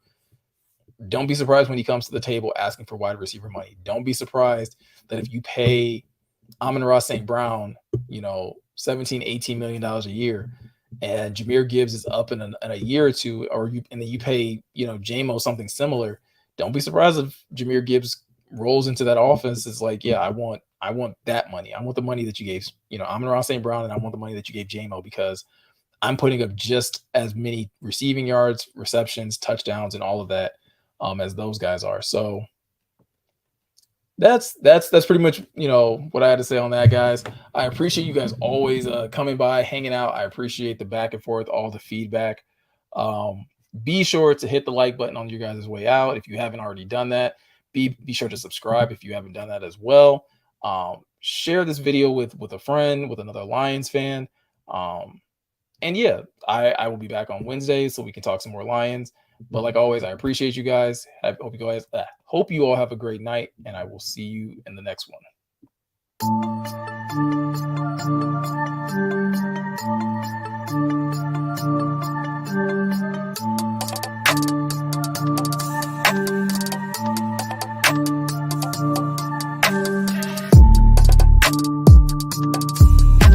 don't be surprised when he comes to the table asking for wide receiver money. Don't be surprised that if you pay Amon-Ra St. Brown, 17, $18 million a year, and Jahmyr Gibbs is up in a year or two, and then you pay, JMO something similar. Don't be surprised if Jahmyr Gibbs rolls into that offense. It's like, yeah, I want that money. I want the money that you gave, Amon-Ra St. Brown, and I want the money that you gave JMO because I'm putting up just as many receiving yards, receptions, touchdowns, and all of that as those guys are. So that's pretty much what I had to say on that, guys. I appreciate you guys always coming by, hanging out. I appreciate the back and forth, all the feedback. Be sure to hit the like button on your guys' way out if you haven't already done that. Be sure to subscribe if you haven't done that as well. Share this video with a friend, with another Lions fan. And yeah, I will be back on Wednesday so we can talk some more Lions. But like always, I appreciate you guys. Hope you all have a great night, and I will see you in the next one.